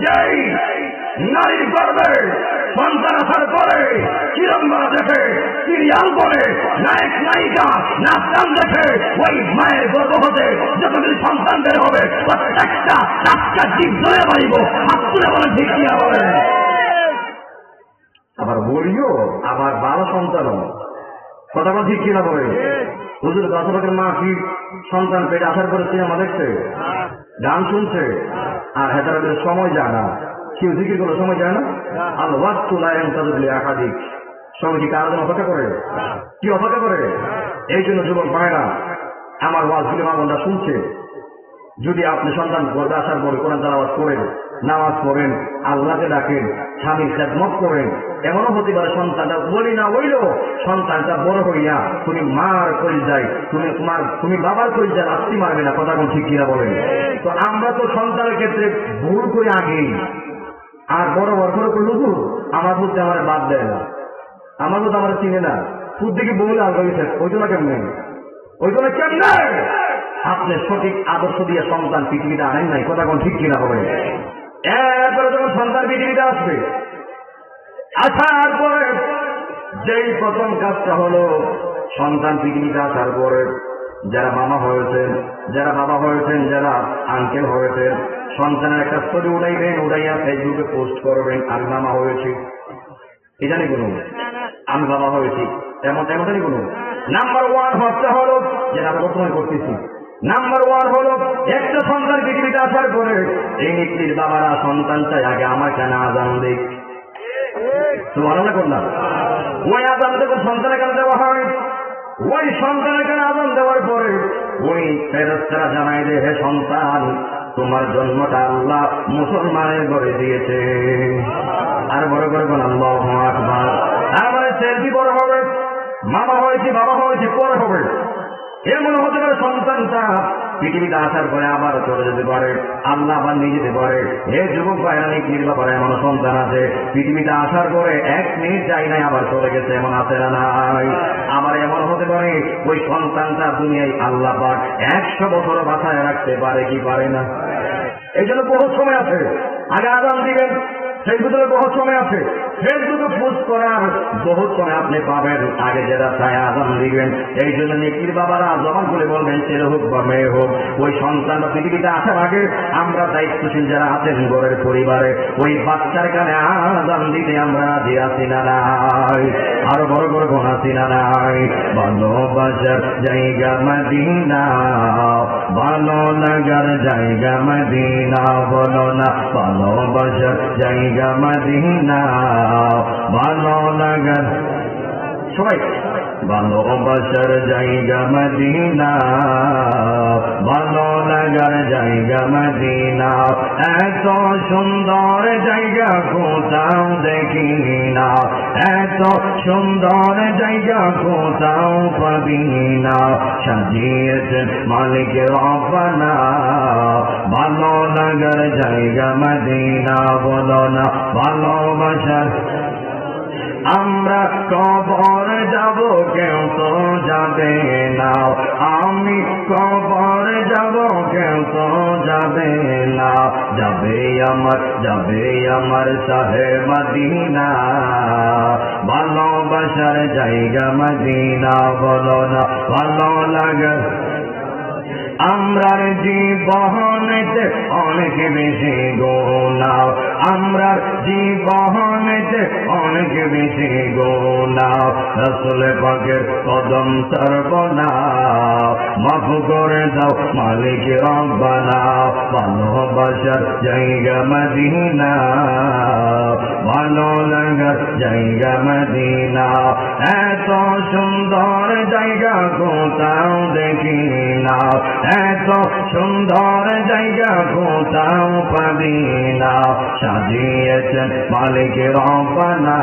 যেই নারীর গর্বে সন্তান আসার পরে চিরঙ্গনা দেখে, সিরিয়াল বলে, নায়ক নায়িকা নাচ গান দেখে, ওই মায়ের গর্ব হতে যতদিন সন্তান বের হবে প্রত্যেকটা টাটকা জীব ধরে পারিব, হাত তুলে বলে ঠিক কিনা বলে। আবার বলিও আবার ভালো সন্তানও, কথা বলা ঠিক কিনা বলে। হুজুর দশকের মা কি সন্তান পেটে আসার পরে সিনেমা দেখছে, গান শুনছে, আর হেতারাদের সময় যায় না, কেউ জিকির করে সময় যায় না। আল্লাহ তুলায় একাধিক সময় কি কারো জন্য অপেক্ষা করে, কি অপেক্ষা করে? এই জন্য যুবক ভাইরা আমার ওয়াজগুলি মা বোনরা শুনছে, যদি আপনি সন্তান গর্ভে আসার পরে কোরআন তেলাওয়াত করেন, নামাজ পড়েন, আল্লাহকে ডাকেন, স্বামীর খেদমত করেন, এমনও হতে পারে সন্তানটা বলি না হইল সন্তানটা বড় হইয়া তুমি মার করে যায়, তুমি বাবার করে যায়, আস্তি মারবে না, কথা কোন ঠিক কিনা বলেন। তো আমরা তো সন্তানের ক্ষেত্রে ভুল করে আগেই, আর বড় বড় করে লুকু আমার বুঝতে আমার বাদ দেয় না, আমার মতো আমার চিনে না, খুব দিকে বহুল আগে ওই জন্য কেমন, ওই জন্য কেমন আপনি সঠিক আদর্শ দিয়ে সন্তান পৃথিবীতে আনেন নাই, কথা কোন ঠিক কিনা হবে। এরপরে যখন সন্তান পৃথিবীতে আসবে, আসার পরে যেই প্রথম কাজটা হলো সন্তান পৃথিবীতে আসার পরে যারা মামা হয়েছেন, যারা বাবা হয়েছেন, যারা আঙ্কেল হয়েছেন, সন্তানের একটা ছবি উড়াইবেন, উড়াইয়া ফেসবুকে পোস্ট করবেন, আমি মামা হয়েছি, এ জানি কোনো, আমি বাবা হয়েছি, এমন জানি কোনো। নাম্বার ওয়ান হচ্ছে হলো যেটা আমরা বর্তমানে করতেছি, নাম্বার ওয়ান হলো একটা সন্তান পৃথিবীতে আসার পরে এই ব্যক্তির বাবারা সন্তান চাই আগে আমার কেন আজান দেখ, সুবহানাল্লাহ করলাম। ওই আজান যখন সন্তানের কাছে দেওয়া হয়, ওই সন্তানের কাছে আজান দেওয়ার পরে ওই ফেরেশতারা জানাই দে, হে সন্তান তোমার জন্মটা আল্লাহ মুসলমানের ঘরে দিয়েছে। আর বড় করে বল আল্লাহু আকবার। আর মানে সেলফি বড় হবে, মামা হয়েছে, বাবা হয়েছে, পরে হবে। এমন হতে পারে সন্তানটা পৃথিবীতে আসার পরে আবার চলে যেতে পারে, আল্লাহ আবার নিয়ে যেতে পারে। হে যুবক ভাইরা, নিকির ব্যাপারে এমন সন্তান আছে পৃথিবীতে আসার পরে 1 মিনিট যাই নাই আবার চলে গেছে, এমন আছে না নাই? আবার এমন হতে পারে ওই সন্তানটা দুনিয়ায় আল্লাহ পাক 100 বছর বাঁচায় রাখতে পারে, কি পারে না? এই জন্য বহু সময় আছে, আগে আজান দিবেন, সেই ভিতরে বহু সময় আছে, ফেসবুকে পোস্ট করার বহুত সময় আপনি পাবেন, আগে যেটা চায় আজান দিবেন। এই জন্য নেকির বাবারা জবান করে বলবেন, ছেলে হোক বা মেয়ে হোক, ওই সন্তানটা পৃথিবীতে আসার আগে আমরা দায়িত্বশীল যারা আছেন ঘরের পরিবারে, ওই বাচ্চার কানে আজান দিতে আমরা রাজি আছি না নাই? আরো বড় বড় কোন আছি না নাই? ভালোবাসার জায়গা মদিনা, ভালো লাগার জায়গা মদিনা, বলো না ভালোবাসার জায়গা মদিনা, ভালো লাগার, সবাই ভালোবাসার জায়গা মদিনা, ভালো লাগার জায়গা মদিনা, এত সুন্দর জায়গা কোথাও দেখি না, এত সুন্দর জায়গা কোথাও পাবি না, সাজিয়েছেন মালিকের রব্বানা, ভালো লাগার জায়গা মদিনা, বলো না ভালোবাসার। আমরা কবর যাব, কেউ তো যাবে না, আমি কবর যাব, কেউ তো যাবে না, যাবে আমার শাহে মদিনা, ভালোবাসার জায়গা মদিনা, বলো না ভালো লাগে। আমরার জীবনেতে অনেক বেশি গোনা, আমরার জীবনেতে অনেক বেশি গোনা, রাসূল পাকের কদম সরবনা, মাফ করে দাও মালিক রব্বানা, ভালোবাসার জায়গা মদিনা, ভালো লাগার জায়গা মদিনা, এত সুন্দর জায়গা কোথাও দেখি না, এত সুন্দর জায়গা কোথাও পাবি না, সাজিয়েছেন মালিক রব্বানা,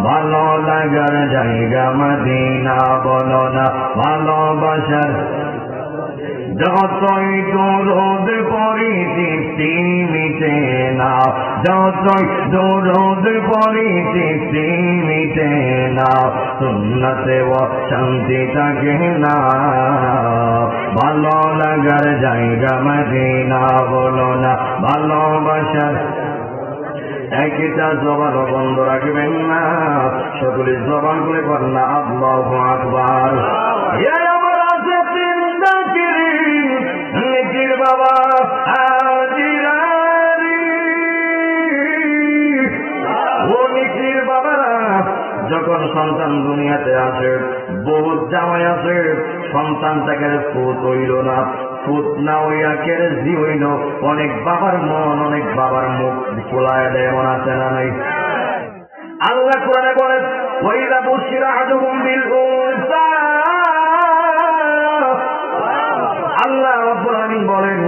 ভালো লাগার জায়গা মদিনা, বলো না ভালোবাসার। যতই দরদ পড়ি তৃপ্তি মিটে না, যতই দরদ পড়ি তৃপ্তি মিটে না, সুন্নতে ও শান্তি থাকে না, ভালো লাগার জায়গা মদিনা, বলো না ভালোবাসার। একটা জবানও বন্ধ রাখবেন না, সকলে জবান করে করেন না আল্লাহু আকবার। আমার আছে তিন জাকিরিন, নেকির বাবা আজিরারি। ও নেকির বাবারা, যখন সন্তান দুনিয়াতে আসে, বহুত জামাই আছে, সন্তানটাকে ফুট হইল না, ফুট না হইয়া কেড়ে জি হইল, অনেক বাবার মন, অনেক বাবার মুখ খোলায় দেয়, মন আছে না নাই? আল্লাহ কোরআনে বলেন, ওয়াইদা বুশিরা আহাদুহুম বিল উনসা, আল্লাহ রাব্বুল আলামিন বলেন,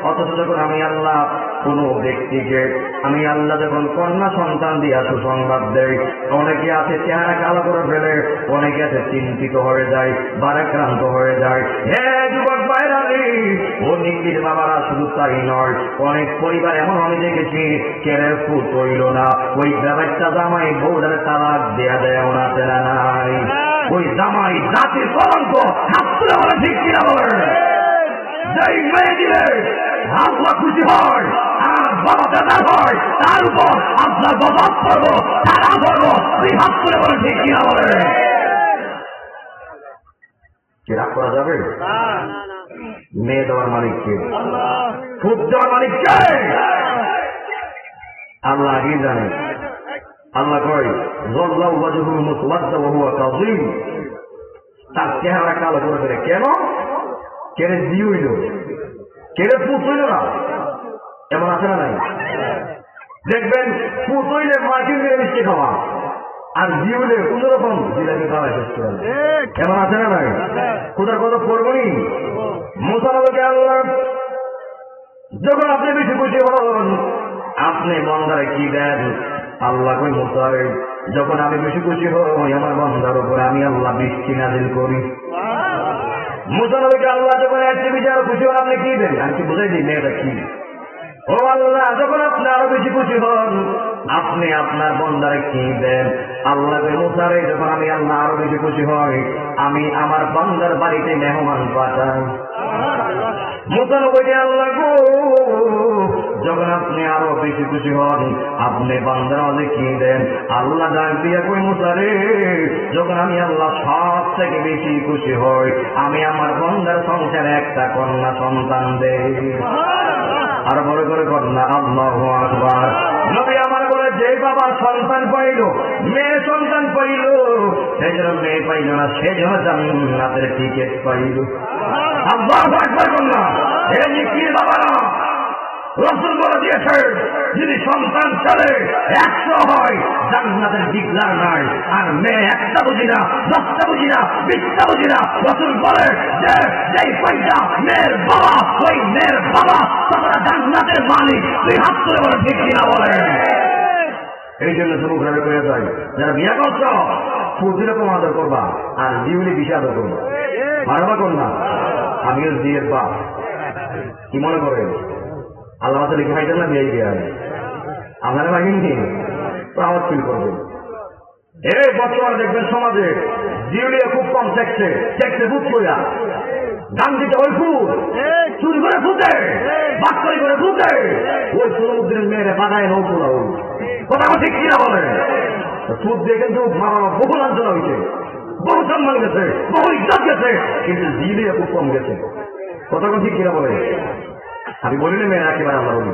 অথচ যখন আমি আল্লাহ কোন ব্যক্তিকে, আমি আল্লাহ যখন কন্যা সন্তান দিয়া সুসংবাদ দেয়, অনেকে আছে চেহারা কালো করে ফেলে, অনেকে আছে চিন্তিত হয়ে যায়, বারাক্রান্ত হয়ে যায়। হে যুবক ভাইরা, ও নিকির বাবারা, শুধু তাই নয়, অনেক পরিবার এমন আমি দেখেছি কেড়ে ফুট হইল না, ওই ব্যাপারটা জামাই বউদারে তালাক দেয়া দেয়, এমন আছে না নাই? ওই জামাই জাতির কলঙ্ক, হাত তুলে বলে ঠিক কিনা বলেন? যেই মেয়ে দিলে আল্লাহ খুশি হয় আর বাবা দাদা হয়, তার উপর আপনার গজব করবো, তারা করবো, তুই হাত তুলে বলে ঠিক কিনা বলে? কি রাগ করা যাবে? মেয়ে দেওয়ার মালিককে, ফুট দেওয়ার মালিককে আল্লাহ আগেই জানে। আল্লাহ কয়, যল্লাহু ওয়াজহুহু মুসওয়াদ্দা ওয়া হুয়া কাযীম, তার চেহারা কালো করে ফেলে। কেন? কেড়ে জি হইল, কেড়ে ফুট হইল না, এমন আছে না নাই? দেখবেন ফুট হইলে মার্কিন দিয়ে মিষ্টি খাওয়া, আর জি হইলে কোন রকম জিলাপি খাওয়া শেষ করে, এমন আছে না নাই? কোথার কথা পড়বনি? মুসা নবীকে আল্লাহ যখন আপনি বেশি খুশি হন, আপনি বন্দারে কি দেন? আল্লাহ কই, মুসারে যখন আমি বেশি খুশি হই, আমার বন্দার উপরে আমি আল্লাহ বৃষ্টি নাযিল করি। মুসা নবীকে আল্লাহ যখন একটি বিচার খুশি হন, আপনি কি দেন? আমি কি বুঝাই দিই মেয়েটা কি? ও আল্লাহ, যখন আপনি আরো বেশি খুশি হন, আপনি আপনার বন্দারে কি দেন? আল্লাহ মুসারে যখন আমি আল্লাহ আরো বেশি খুশি হই, আমি আমার বন্দার বাড়িতে মেহমান পাঠাই। মুসা নবীকে আল্লাহ গো, যখন আপনি আরো বেশি খুশি হন, আপনি বান্দার মাঝে কি দেন? আল্লাহ ডাক দিয়া কই, মুসারে যখন আমি আল্লাহ সব থেকে বেশি খুশি হই, আমি আমার বান্দার সংসারে একটা কন্যা সন্তান দেই। আর বড় করে কন্যা, আল্লাহু আকবার। নবী আমার বলে, যে বাবা সন্তান পাইল, মেয়ে সন্তান পাইল, সেই জন্য মেয়ে পাইল না, সেই জন্য জান্নাতের টিকিট পাইল। আল্লাহু আকবার কন্যা, এই নিকির বাবা না, রাসূল বলে দিয়েছে, যদি সন্তান ছেলে 100 হয়, জান্নাতের ডিগলার নাই। আর মেয়ে একটা বুঝি না, 10টা বুঝি না, 20টা বুঝি না, রাসূল বলে যে যেই পয়সা মেয়ের বাবা, ওই মেয়ের বাবা ততটা জান্নাতের মালিক। তুই হাত তুলে বলে ঠিক কিনা বলে? এই জন্য যুবকরা করে যায়, যারা বিয়া করছ, ফুর্তির রকম আদর করবা, আর জীবনে বেশি আদর করবা। মারবা কন্যা, আমিও জিয়ের বাপ, কি মনে করে আল্লাহ মাথা লিখে খাইতেন না, বিয়ে গিয়ে আপনারা ভাগিনি প্রাউড ফিল করবেন। এই বর্তমানে দেখবেন সমাজে জিউলিয়া খুব কম দেখছে, ফুট কইরা গান দিতে ওই ফুট চুরি করে ফুটে, বাক্করি করে ফুটে, ওই সমুদ্রের মেয়েরে বাগায় নৌকোলা ওই কথা ঠিক কিনা বলে? ফুট দিয়ে কিন্তু বহু লাঞ্ছনা হয়েছে, বহু সম্মান গেছে, বহু ইজ্জত গেছে, কিন্তু জিউলিয়া খুব কম গেছে। কথা ঠিক কিনা বলে? আমি বলি না মেয়েরা একেবারে আমরা বলি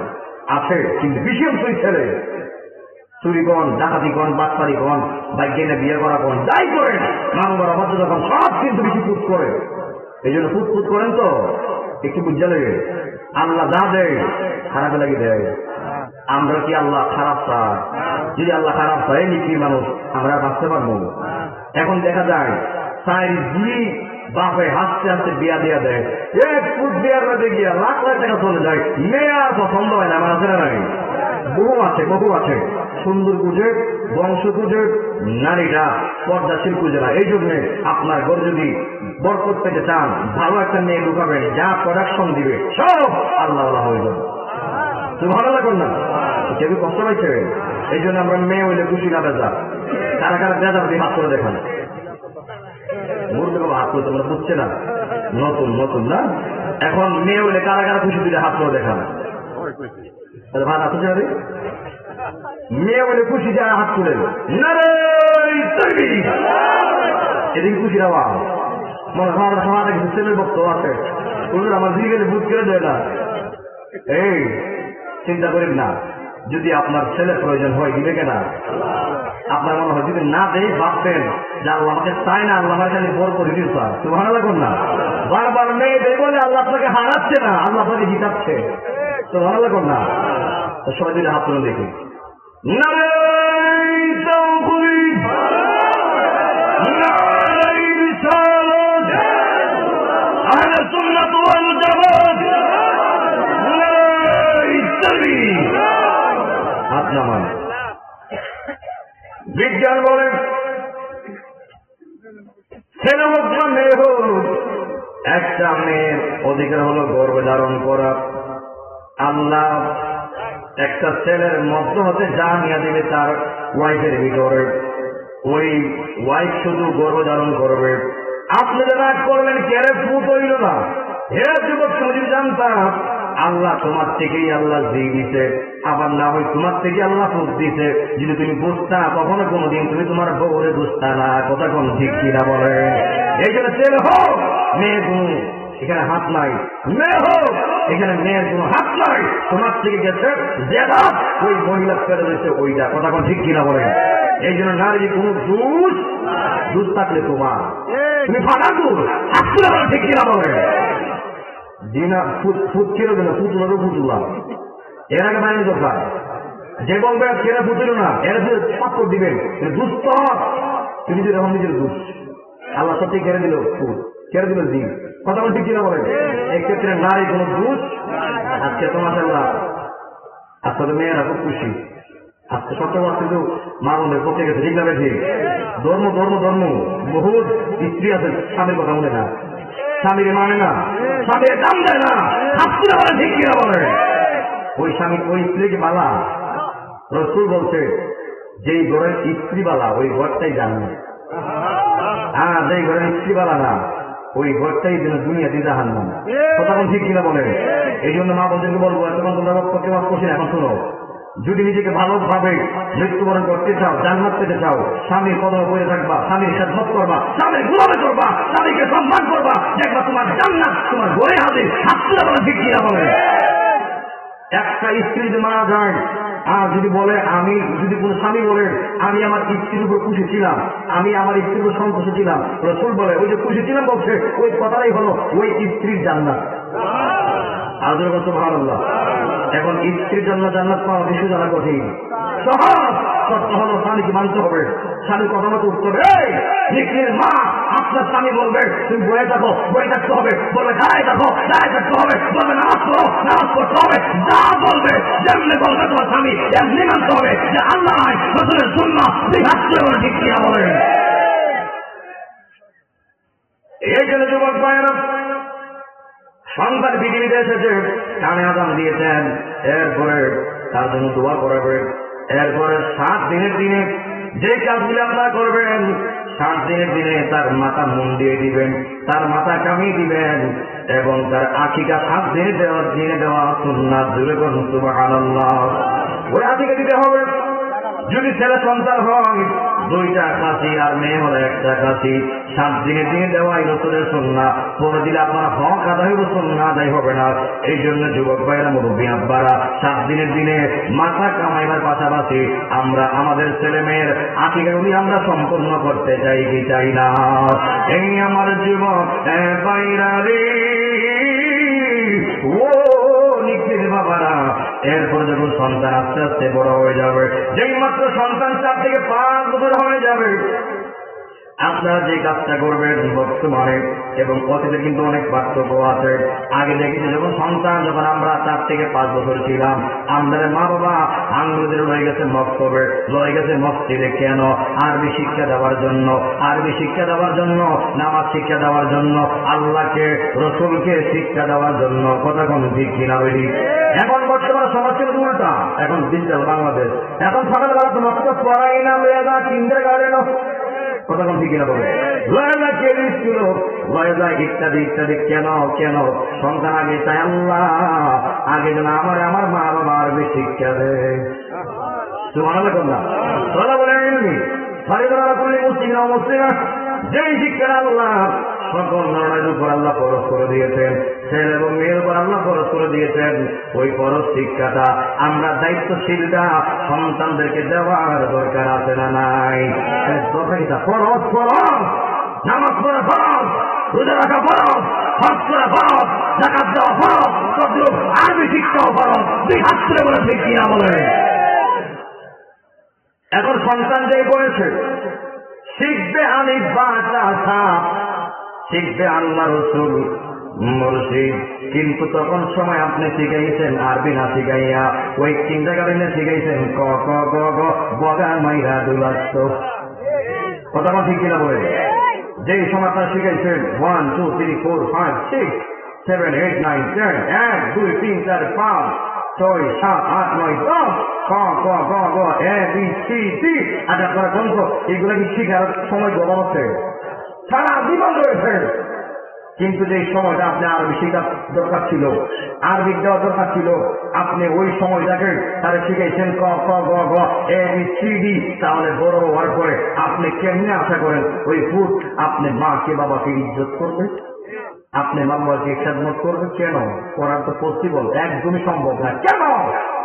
আছে, কিন্তু বেশি অংশই ছেলে চুরিগণ, ডাকাতিগণ, বাটপারিগণ, বাইকে বিয়ে করা কোন যাই করেন, মামলার মধ্যে যখন সব কিন্তু বেশি ফুট করে। এই জন্য ফুট করেন তো একটু বুঝালে আল্লাহ যা দেয় খারাপে লাগে দেয়। আমরা কি আল্লাহ খারাপ চাই? যদি আল্লাহ খারাপ চাই, নিকি মানুষ আমরা বাঁচতে পারবো? এখন দেখা যায় সাইড দুই বাপে হাসতে হাসতে বিয়া দিয়া দেয়, এক ফুট বিয়ার মধ্যে গিয়া লাখ লাখ টাকা চলে যায়, মেয়ে আর পছন্দ হয় না। আমার আছে না নাই? বহু আছে সুন্দর খুঁজে, বংশ খুঁজে, নারীরা পর্দাশীল খুঁজে না। এই জন্য আপনার ঘরে যদি বরকত পেতে চান, ভালো একটা মেয়ে ঢুকাবেন, যা প্রোডাকশন দিবে সব আল্লাহ হয়ে যাবে। তো ভালো লাগুন না, কেউ কষ্ট পাইছে। এই জন্য আমরা মেয়ে হইলে খুশি না বেজা, কারা কারা বেজা দিয়ে হাত করে দেখান, মুরগি হাত করে তোমরা বুঝছে না, নতুন না। এখন মেয়ে হইলে কারা কারা খুশি দিলে হাত করে দেখান, ভাত আছে যাবে। মেয়ে বলে খুশি যায় হাত তুলে এদিকে খুশির আওয়াজ মনে হয় সমাজে কিছু ছেলের বক্তব্য আছে আমার দিকে বুঝ করে দেয় না। এই চিন্তা করেন না, যদি আপনার ছেলে প্রয়োজন হয় দিবে কেনা? আপনার মনে হয় যদি না দেয় ভাববেন যে আল্লাহ আমাকে চায় না, আল্লাহ আমার খালি বর করে দিল স্যার, তুমি ভালো লাগুন না। বারবার মেয়ে দেয় বলে আল্লাহ আপনাকে হারাচ্ছে না, আল্লাহ আপনাকে জিতাচ্ছে, তো ভালো লাগুন না। তো সবাই দিলে হাত তুলে দেখি হাত নামান। বিজ্ঞান বলে ছেলে হোক বা মেয়ে হোক, একটা মেয়ের অধিকার হলো গর্ভ ধারণ করা। আল্লাহ একটা ছেলের মধ্য হতে যা নিয়ে দিবে তার ওয়াইফের ভিতরে, ওই ওয়াইফ শুধু গর্ভ ধারণ করবে। আপনি যারা করলেন কেড়ে ফুট হইল না। হে যুবক, তুমি জানতাম আল্লাহ তোমার থেকেই আল্লাহ দিয়ে দিছে, আবার না হয় তোমার থেকে আল্লাহ ফুট দিছে। যদি তুমি বুঝতা কখনো কোনোদিন তুমি তোমার বউরে বুঝতা না। কথা কোন ঠিক কিনা বলে? এই জন্য ছেলে হোক মেয়ে কোনো এখানে হাত নাই, মেয়ে হোক এখানে মেয়ের কোনো হাত নাই। তোমার থেকে গেছে যেটা ওই মহিলা ফেলে দিচ্ছে ওইটা। কথা কোন ঠিক কিনা বলে? এই জন্য নারী কোনো দুধ থাকলে তোমার, তুমি ফাঁকা দুধ হাত তুলে ঠিক কিনা বলে? দিনা ফুট ছেড়ে দিল, ফুটুলারও ফুটুলাম এর আগে মাইনে দরকার। যে বলবে ছেড়ে ফুটিল না, এর পাত্র দিবেন দুস্থ তুমি যদি এখন নিজের দুধ আল্লাহ সত্যি কেড়ে দিল, ফুট কেড়ে দিল দিন। কথা বল ঠিক কিনা বলে? এক্ষেত্রে নারী কোনো দুধ। আজকে তোমার আজকে তো মেয়েরা খুব খুশি, আজকে সত্য কিন্তু মা বোনের পক্ষে গেছে, ঠিক না? ঠিক ধর্ম ধর্ম ধর্ম বহুত স্ত্রী আছে স্বামীর কথা বলে না, স্বামীর মানে না, স্বামীর দাম দেয় না। হাসতে বলে ঠিক কিনা বলে? ওই স্বামী ওই স্ত্রীকে বালা। রসুল বলছে যেই ঘরের স্ত্রী বালা ওই ঘরটাই জানবে। হ্যাঁ, যেই ঘরের স্ত্রী বালা না ওই ঘরটাই যেন দুনিয়া দিয়ে জাহান না। কথা ঠিক কিনা বলে? এই জন্য মা বলছেন বলবো এখন তোমরা পক্ষে বাস করছি না। এখন শোনো, যদি নিজেকে ভালোভাবে মৃত্যুবরণ করতে চাও, জান্নাত পেতে চাও, স্বামীর কদমে পড়ে থাকবা, স্বামীর খেদমত করবা, স্বামীর গোলামি করবা, স্বামীকে সম্মান করবা, দেখবা তোমার জান্নাত তোমার ঘরে হাজির। হাসতে বলে ঠিক কিনা বলে? একটা স্ত্রী যদি মারা যায় আর যদি বলে আমি, যদি কোনো স্বামী বলে আমি আমার স্ত্রীর উপর খুশি ছিলাম, আমি আমার স্ত্রীর উপর সন্তুষ্ট ছিলাম, রাসূল বলে ওই যে খুশি ছিলাম বলছে ওই কথাটাই হলো ওই স্ত্রীর জান্নাত। আদর কত সুবহানাল্লাহ। এখন স্ত্রীর জন্য জান্নাত পাওয়া বেশি জানা কঠিন, সহজ সত্য হলো স্বামীকে মানতে হবে, স্বামীর কথা মতো উঠতে হবে। নিখিলের মা আপনার স্বামী বলবে তুমি বয়ে থাকো, বয়ে থাকতে হবে, বলবে গায়ে থাকো, গায়ে থাকতে হবে, বলবে নামাজ পড়ো, নামাজ পড়তে হবে। যা বলবে যেমনি বলবে তোমার স্বামী এমনি মানতে হবে যে আল্লাহ রাসূলের সুন্নাহ হাসতে বলে ঠিক কিনা বলে? এই জন্য যুবক ভাইয়েরা, সন্তান পৃথিবীতে এসেছে, কানে আযান দিয়েছেন, এরপরে তার জন্য দোয়া করবেন। এরপরে 7 দিনের দিনে যে কাজগুলি আপনারা করবেন, 7 দিনের দিনে তার মাথা মুন্ডিয়ে দিবেন, তার মাথা কামিয়ে দিবেন এবং তার আকিকা 7 দিনে দেওয়া সুন্নাত। জুড়ে করুন সুবহানাল্লাহ। ওই আকিকা দিতে হবে। যদি ছেলে সন্তান হয় 2টা কাশি আর মেয়ে হলে 1টা কাশি, 7 দিনের দিনে দেওয়াই রাসূলের সুন্নাহ। পরে দিলে আপনার হক আদায় হবে, সুন্নাহ আদায় হবে না। এই জন্য যুবক ভাইয়েরা, মুরব্বী আব্বারা, 7 দিনের দিনে মাথা কামাইবার পাশাপাশি আমরা আমাদের ছেলে মেয়ের আকিকাগুলি আমরা সম্পূর্ণ করতে চাই কি চাই না? এই আমার যুবক ভাইরা রে, ও নিখিল বাবারা, এরপরে যখন সন্তান আস্তে আস্তে বড় হয়ে যাবে, যেই মাত্র সন্তান 4 থেকে 5 বছর হয়ে যাবে, আপনারা যে কাজটা করবেন বর্তমানে এবং অতীতে কিন্তু অনেক পার্থক্য আছে। আগে দেখেছি যখন সন্তান, যখন আমরা 4 থেকে 5 বছর ছিলাম, আমাদের মা বাবা আঙ্গুলের রয়ে গেছে মক্তবে, রয়ে গেছে মসজিদে। কেন? আরবি শিক্ষা দেওয়ার জন্য, আরবি শিক্ষা দেওয়ার জন্য, নামাজ শিক্ষা দেওয়ার জন্য, আল্লাহকে রসুলকে শিক্ষা দেওয়ার জন্য। কথা কোন ঠিক কিনা বলি? এখন বর্তমানে সমাজ ছিল উল্টা, এখন ডিজিটাল বাংলাদেশ। এখন সকালবেলা তো মস্ত পড়াই না মেয়েরা কিন্ডার গার্ডেন, কথা কোন ঠিক কিনা বলে? লয়লা কেলি ছিল, লয়লা ইত্যাদি ইত্যাদি। কেন কেন? সন্তান আগে চাই আল্লাহ, আগে যেন আমার মা বাবা আরবি শিক্ষা দেয়। সুবহানাল্লাহ বললাম তোলা বলে এমনি ফারিদারা করলে মুসলিম মুসলিমা যেই শিক্ষা আল্লাহ সকল ধরনের উপর আল্লাহ ফরজ করে দিয়েছেন, ছেলে এবং মেয়ের উপর আল্লাহ ফরজ করে দিয়েছেন, ওই ফরজ শিক্ষাটা আমরা দায়িত্বশীলরা সন্তানদেরকে দেওয়ার দরকার আছে না নাই? ফরজ ফরজ, নামাজ পড়া ফরজ, রোজা রাখা ফরজ, হজ করা ফরজ, যাকাত দেওয়া ফরজ, তদ্রুপ আরবি শিক্ষাও ফরজ। দুই হাত করে বলে ঠিক কিনা বলে? এখন সন্তান যে বলেছে শিখবে আলিফ বা তা সাপ, শিখবে আল্লাহ রসুল মুর্শিদ, কিন্তু তখন সময় আপনি শিখাইছেন আরবি না শিখাইয়া ওই কিন্ডারগার্টেনে শিখাইছেন ক ক গ গ বগা মাইরা দুলাস্ত। কথা ঠিক কিনা বলে? যে সময় আপনার শিখাইছেন 1 2 3 4 5 6 7 8 9 10 1 2 3 4 5 6 7 8 9 10 ক ক গ গ এ বি সি ডি। আজ আপনারা যন্ত্র এগুলো কি শিখার সময় গরম হচ্ছে? সারা জীবন রয়েছে, কিন্তু যে সময়টা আপনি আরবি শিখার দরকার ছিল, আরবি দেওয়া দরকার ছিল, আপনি ওই সময়টাকে তারা শিখাইছেন ক ক গ গ এ বি সি ডি। তাহলে বড় হওয়ার পরে আপনি কেমনে আশা করেন ওই ফুট আপনি মাকে বাবাকে ইজ্জত করবে, আপনি মা বাবাকে খেদমত করবে? কেন? করার তো পসিবল একদমই সম্ভব না। কেন?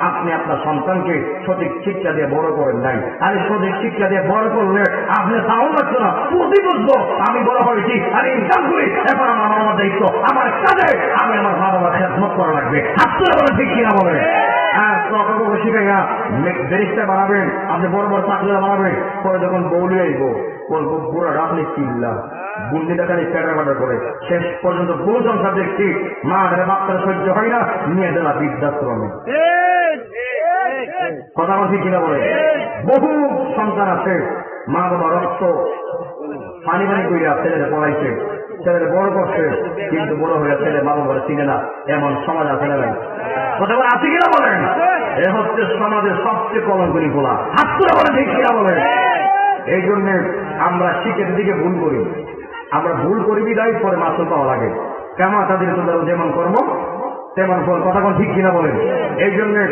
আপনি আপনার সন্তানকে সঠিক শিক্ষা দিয়ে বড় করেন নাই। আরে সঠিক শিক্ষা দিয়ে বড় করলে আপনি তাও লাগতো না, প্রতি বুঝবো আমি বড় হয়েছি, আমি ইনকাম করি, এখন আমার দায়িত্ব আমার কাজে আমি আমার মা বাবার খেদমত করা লাগবে। আপনারা বলে ঠিক কিনা বলে? হ্যাঁ, শিখাইয়া ব্যারিস্টার বানাবেন, আপনি বড় বড় চাকরিরা বানাবেন, পরে যখন বৌলি আইব বলবো বুড়া রাখলে চিল্লা বুন্দি টাকার ক্যাটার বাটার করে শেষ পর্যন্ত বহু সংখ্যা দেখছি মা বাচ্চারা সহ্য হয় না, নিয়ে দেওয়া বৃদ্ধাশ্রমে। কথা বলছি কিনা বলে? বহু সন্তান আছে মা বাবা রক্ত পানি পানি কইরা ছেলেরা পড়াইছে, ছেলেরা বড় করছে, কিন্তু বড় হয়ে ছেলে মা বাবা চিনে না, এমন সমাজ আছে না? কথা বলে আছে কিনা বলেন? এ হচ্ছে সমাজের সবচেয়ে কলঙ্কনী বলা। হাত করে বলে ঠিক কিনা বলেন? এই জন্যে আমরা শিখের দিকে ভুল করি, আমরা ভুল করি বিদায় পরে মাত্র পাওয়া লাগে। কেমন তাদের যেমন কর্ম তেমন ফল। কথা কোন ঠিক কিনা বলেন? এই জন্যে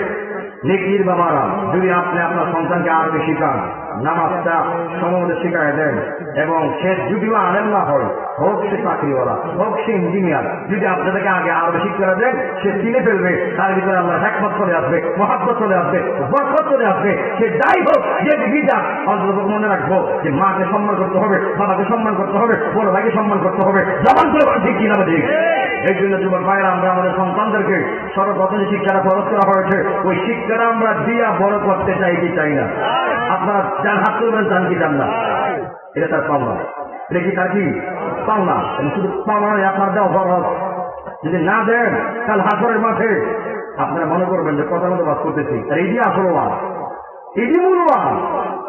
নেকির বাবারা যদি আপনি আপনার সন্তানকে আরবি শিখান, নামাজটা সময় শিখায় দেন, এবং সে যদিও আলেম না হয়, হোক সে চাকরিওয়ালা, হোক সে ইঞ্জিনিয়ার, যদি আপনাদেরকে আগে আরবি শিক্ষা দেন, সে চিনে ফেলবে তার ভিতরে আল্লাহ হিকমত চলে আসবে, মহাব্বত চলে আসবে, বরকত চলে আসবে। সে যাই হোক যে বিধা অন্তত মনে রাখবো যে মাকে সম্মান করতে হবে, বাবাকে সম্মান করতে হবে, বড় ভাইকে সম্মান করতে হবে। জবান করে ঠিক কিনা ঠিক? এই জন্য যুবক ভাইরা আমরা আমাদের সন্তানদেরকে সর্বপ্রথম যে শিক্ষাটা খরচ করা হয়েছে ওই শিক্ষাটা আমরা দিয়া বড় করতে চাই কি চাই না? আপনারা যার হাত করবেন চান কি চান না? এটা তার পাওনা, এটা কি তার কি পাওনা? শুধু পাওনা নয়, আপনার দেওয়া খরচ। যদি না দেন কাল হাসরের মাঠে আপনারা মনে করবেন যে কথা মতো বাস করতেছি, আর এই দিয়ে আসলো এটি মূল্যবান।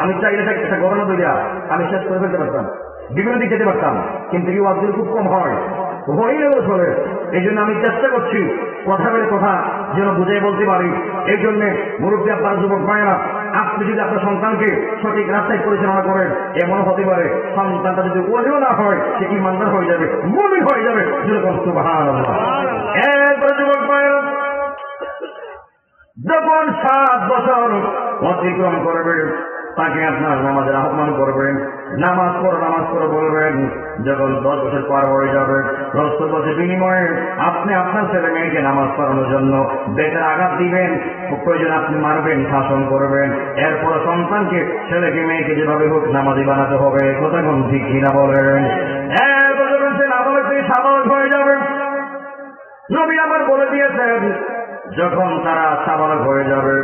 আমি চাইলে একটা ঘটনা দিয়া আমি শেষ করে ফেলতে পারতাম, বিভিন্ন দিক যেতে পারতাম, কিন্তু এই ওয়াজগুলো খুব কম হয়, হইলেও চলে। এই জন্য আমি চেষ্টা করছি কথা বলে কথা যেন বুঝাই বলতে পারি। এই জন্য মুরব্বী আপনারা যুবক ভাইয়েরা, আপনি যদি আপনার সন্তানকে সঠিক রাস্তায় পরিচালনা করেন, এমন হতে পারে সন্তানটা যদি ওলিও না হয় সে ইমানদার হয়ে যাবে, মুমিন হয়ে যাবে। যেরকম সুবহানাল্লাহ। এরপরে যুবক ভাইয়েরা যখন 7 বছর অতিক্রম করবে তাকে আপনার নামাজের আহ্বান করবেন, নামাজ পড়ো বলবেন। যখন 10 বছর পার হয়ে যাবে, 10 বছর বিনিময়ে আপনি আপনার ছেলে মেয়েকে নামাজ পড়ানোর জন্য বেতের আঘাত দিবেন, প্রয়োজন আপনি মারবেন, শাসন করবেন। এরপর সন্তানকে ছেলেকে মেয়েকে যেভাবে হোক নামাজি বানাতে হবে। কথা কোন ঠিক কিনা বলেন? এরপর যখন সে নামাজ থেকে স্বাভাবিক হয়ে যাবে, নবী আমার বলে দিয়েছেন যখন তারা স্বাভাবিক হয়ে যাবে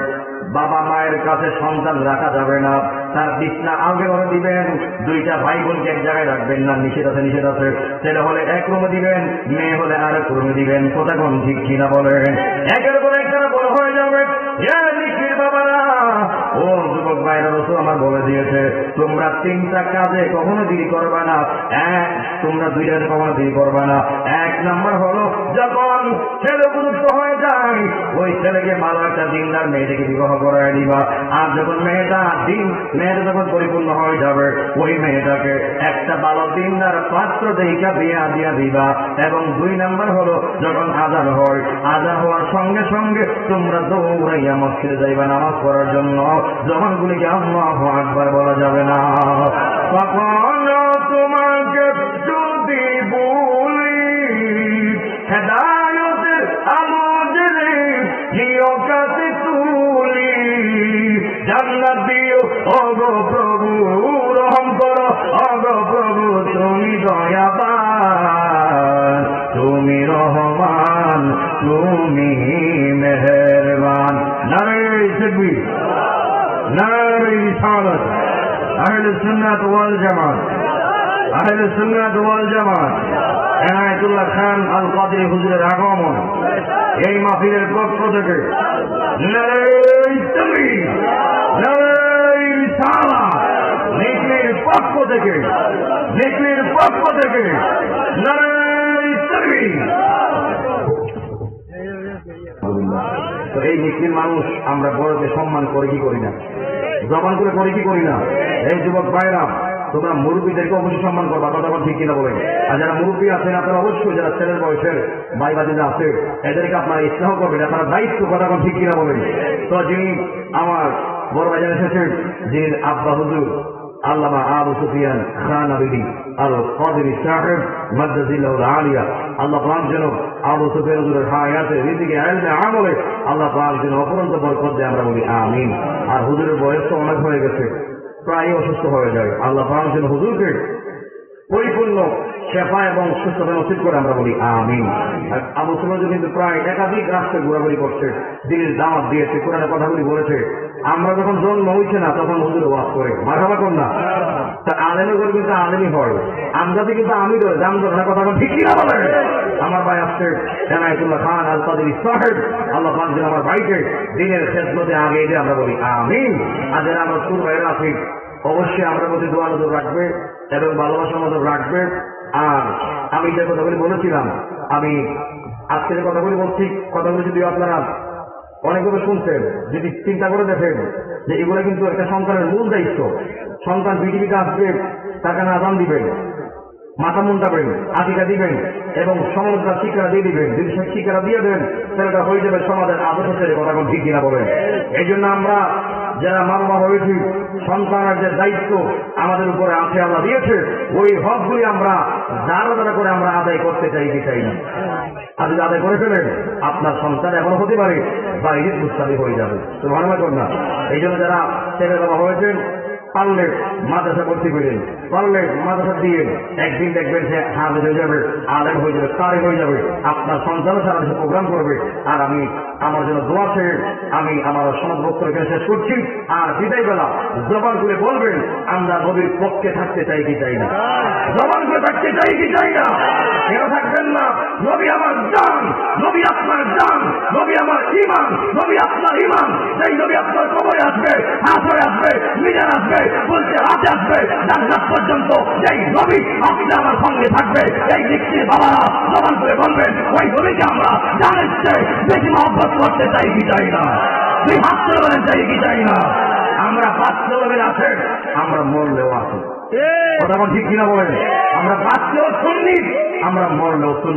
বাবা মায়ের কাছে সন্তান রাখা যাবে না, তার বিছনা আগে করে দিবেন। 2টা ভাই বোনকে এক জায়গায় রাখবেন না, নিষেধ আছে। ছেলে হলে এক রুমে দিবেন, মেয়ে হলে আরেক রুমে দিবেন। কথা কোন ঠিক কিনা বলেন? একের পর এক তারা বড় হয়ে যাবে। বাবারা ও যুবক ভাইরা, রসুল আমার বলে দিয়েছে তোমরা 3টা কাজে কখনো দেরি করবে না। তোমরা 2টাতে কখনো দেরি করবে না। 1 নম্বর হলো যখন ছেলে উপযুক্ত হয়ে যায় ওই ছেলেকে ভালো একটা দিনদার মেয়েটাকে বিবাহ করায় দিবা। আর যখন মেয়েটা যখন পরিপূর্ণ হয়ে যাবে ওই মেয়েটাকে একটা ভালো দিনদার পাত্র দেখা বিয়া দিয়া দিবা। এবং 2 নাম্বার হলো যখন আযান হয়, আযান হওয়ার সঙ্গে সঙ্গে তোমরা দৌড়াইয়া মসজিদে যাইবা নামাজ পড়ার জন্য। জবানগুলিকে আল্লাহু আকবার বলা যাবে না। তখন তোমাকে যদি বলি হেদায়েতের আলো জেলে নিও কাছে তুলি, জান্নাত দিও ওগো প্রভু, রহম করো ওগো প্রভু, তুমি দয়াবান, তুমি রহমান, তুমি মেহেরবান। নারে তাকবীর, নারে রিসালাত, আহলে সুন্নাত ওয়াল জামাত, আহলে সুন্নাত ওয়াল জামাত। এনায়েতুল্লাহ খান আল কাদরি হুজুরের আগমন এই মাহফিলের পক্ষ থেকে নারে তাকবীর, নারে রিসালাত, নেকলির পক্ষ থেকে, নেকলির পক্ষ থেকে নারে তাকবীর। তো এই নেকলির মানুষ আমরা বড়কে সম্মান করে কি করি না, জবান করে কি করি না। এই যুবক ভাইরা, তোমরা মুরব্বীদেরকে অবশ্যই সম্মান করবা, কথা ঠিক কিনা বলেন। আর যারা মুরব্বী আছেন আপনারা অবশ্যই, যারা ছেলের বয়সের ভাই বাজিরা আছে এদেরকে আপনারা ইসলাহ করবেন, আপনারা দায়িত্ব, কথা ঠিক কিনা বলেন। তো যিনি আমার বড় ভাই এসেছেন, যিনি আব্বা হুজুর আল্লামা আবু সুফিয়ান খান আবিদি আল কাদরি সাহেব মাদ্দাজিল্লাহুল আলিয়া, আল্লাহ পাক যেন আবু সুফিয়ান হুজুরের হায়াতে রিজিকে ইলমে আমলে আল্লাহ পাক যেন অপরন্ত বরকত দেয়, আমরা বলি আমিন। আর হুজুরের বয়স তো অনেক হয়ে গেছে, প্রায় অসুস্থ হয়ে যায়, আল্লাহ পাক যেন হুজুরকে পরিপূর্ণ শেফা এবং সুস্থতা নসিব করে, আমরা বলি আমিন। আবু সুফিয়ান কিন্তু প্রায় একাধিক রাষ্ট্রে ঘোরাঘুরি করছে, দিনের দাওয়াত দিয়েছে, কোরআনের কথাগুলি বলেছে। আমরা যখন জন্ম হইছে না তখন হুজুর ওয়াজ করে, মারহাবা কর না। তা আলেমের করে কিন্তু আলেমই হয়, আমজাদি কিন্তু আমি ধরে জান ধরে না, কথা ঠিক কিনা বলে। আমার ভাই আসছে এনায়েতুল্লাহ খান আল কাদরি সাহেব, আল্লাহ পাক যেন আমার ভাইকে দিনের খেদমতে আগে এসে, আমরা বলি আমিন। আর যারা আমরা সুর ভাইরা আছি অবশ্যই আমরা প্রতি দোয়া নজর রাখবে এবং ভালোবাসার নজর রাখবে। আর আমি যে কথাগুলি বলেছিলাম, আমি আজকে যে কথাগুলি বলছি, কথাগুলি যদি আপনারা অনেকভাবে শুনছেন, যদি চিন্তা করে দেখেন যে এগুলো কিন্তু একটা সন্তানের মূল দায়িত্ব। সন্তান পৃথিবীতে আসবে, তাকে আযান দিবেন, মাথা মুন্ডাবেন, আদিকা দিবেন এবং সমাজের শিক্ষা দিয়ে দিবেন। যদি সে শিক্ষা দিয়ে দেন ছেলেটা হয়ে যাবে সমাজের আদর্শ ছেলে, কথা ঠিক কিনা বলেন। এই জন্য আমরা যারা মা বাবা হয়েছি, সন্তানের যে দায়িত্ব আমাদের উপরে আছে, আল্লাহ দিয়েছে, ওই হকগুলি আমরা যারা করে আমরা আদায় করতে চাই কি চাই না। আর যদি আদায় করে ফেলেন আপনার সন্তান এমন হতে পারে বাইরে মুস্তাবি হয়ে যাবে, তো ভালো লাগবে না। এই জন্য যারা ছেলে বাবা হয়েছেন পারলে মাদ্রাসা ভর্তি করেন, পারলে মাদ্রাসা দিয়ে একদিন দেখবেন সে হাজির হয়ে যাবে, আলেম হয়ে যাবে, কারি হয়ে যাবে, আপনার সন্তানও সারা দেশে প্রোগ্রাম করবে। আর আমি আমার জন্য দোয়া চেয়ে আমি আমার সমাজ বক্তব্য শেষ করছি। আর বিদায় বেলা জবান করে বলবেন, আমরা নবীর পক্ষে থাকতে চাই কি চাই না, জবান করে থাকতে চাই কি চাই না। কেন থাকবেন না? নবী আমার জান, নবী আপনার জান, নবী আমার ঈমান, নবী আপনার ঈমান। সেই নবী আপনার কবরে আসবে, হাসরে আসবে, মিজান আসবে, বলতে হাতে আসবে, জান্নাত পর্যন্ত এই নবী আপনি আমার সঙ্গে থাকবে। এই ব্যক্তির বাবারা জবান করে বলবেন, ওই নবীকে আমরা জানের চেয়ে বেশি মহব্বত করতে চাই কি চাই না, তুই হাত চলবেন চাই কি চাই না। আমরা বাচ্চাদের আছে, আমরা মরলেও আছি, কথা ঠিক কিনা বলেন। আমরা বাচ্চাও সুন্নি, আমরা মরলেও সুন্নি।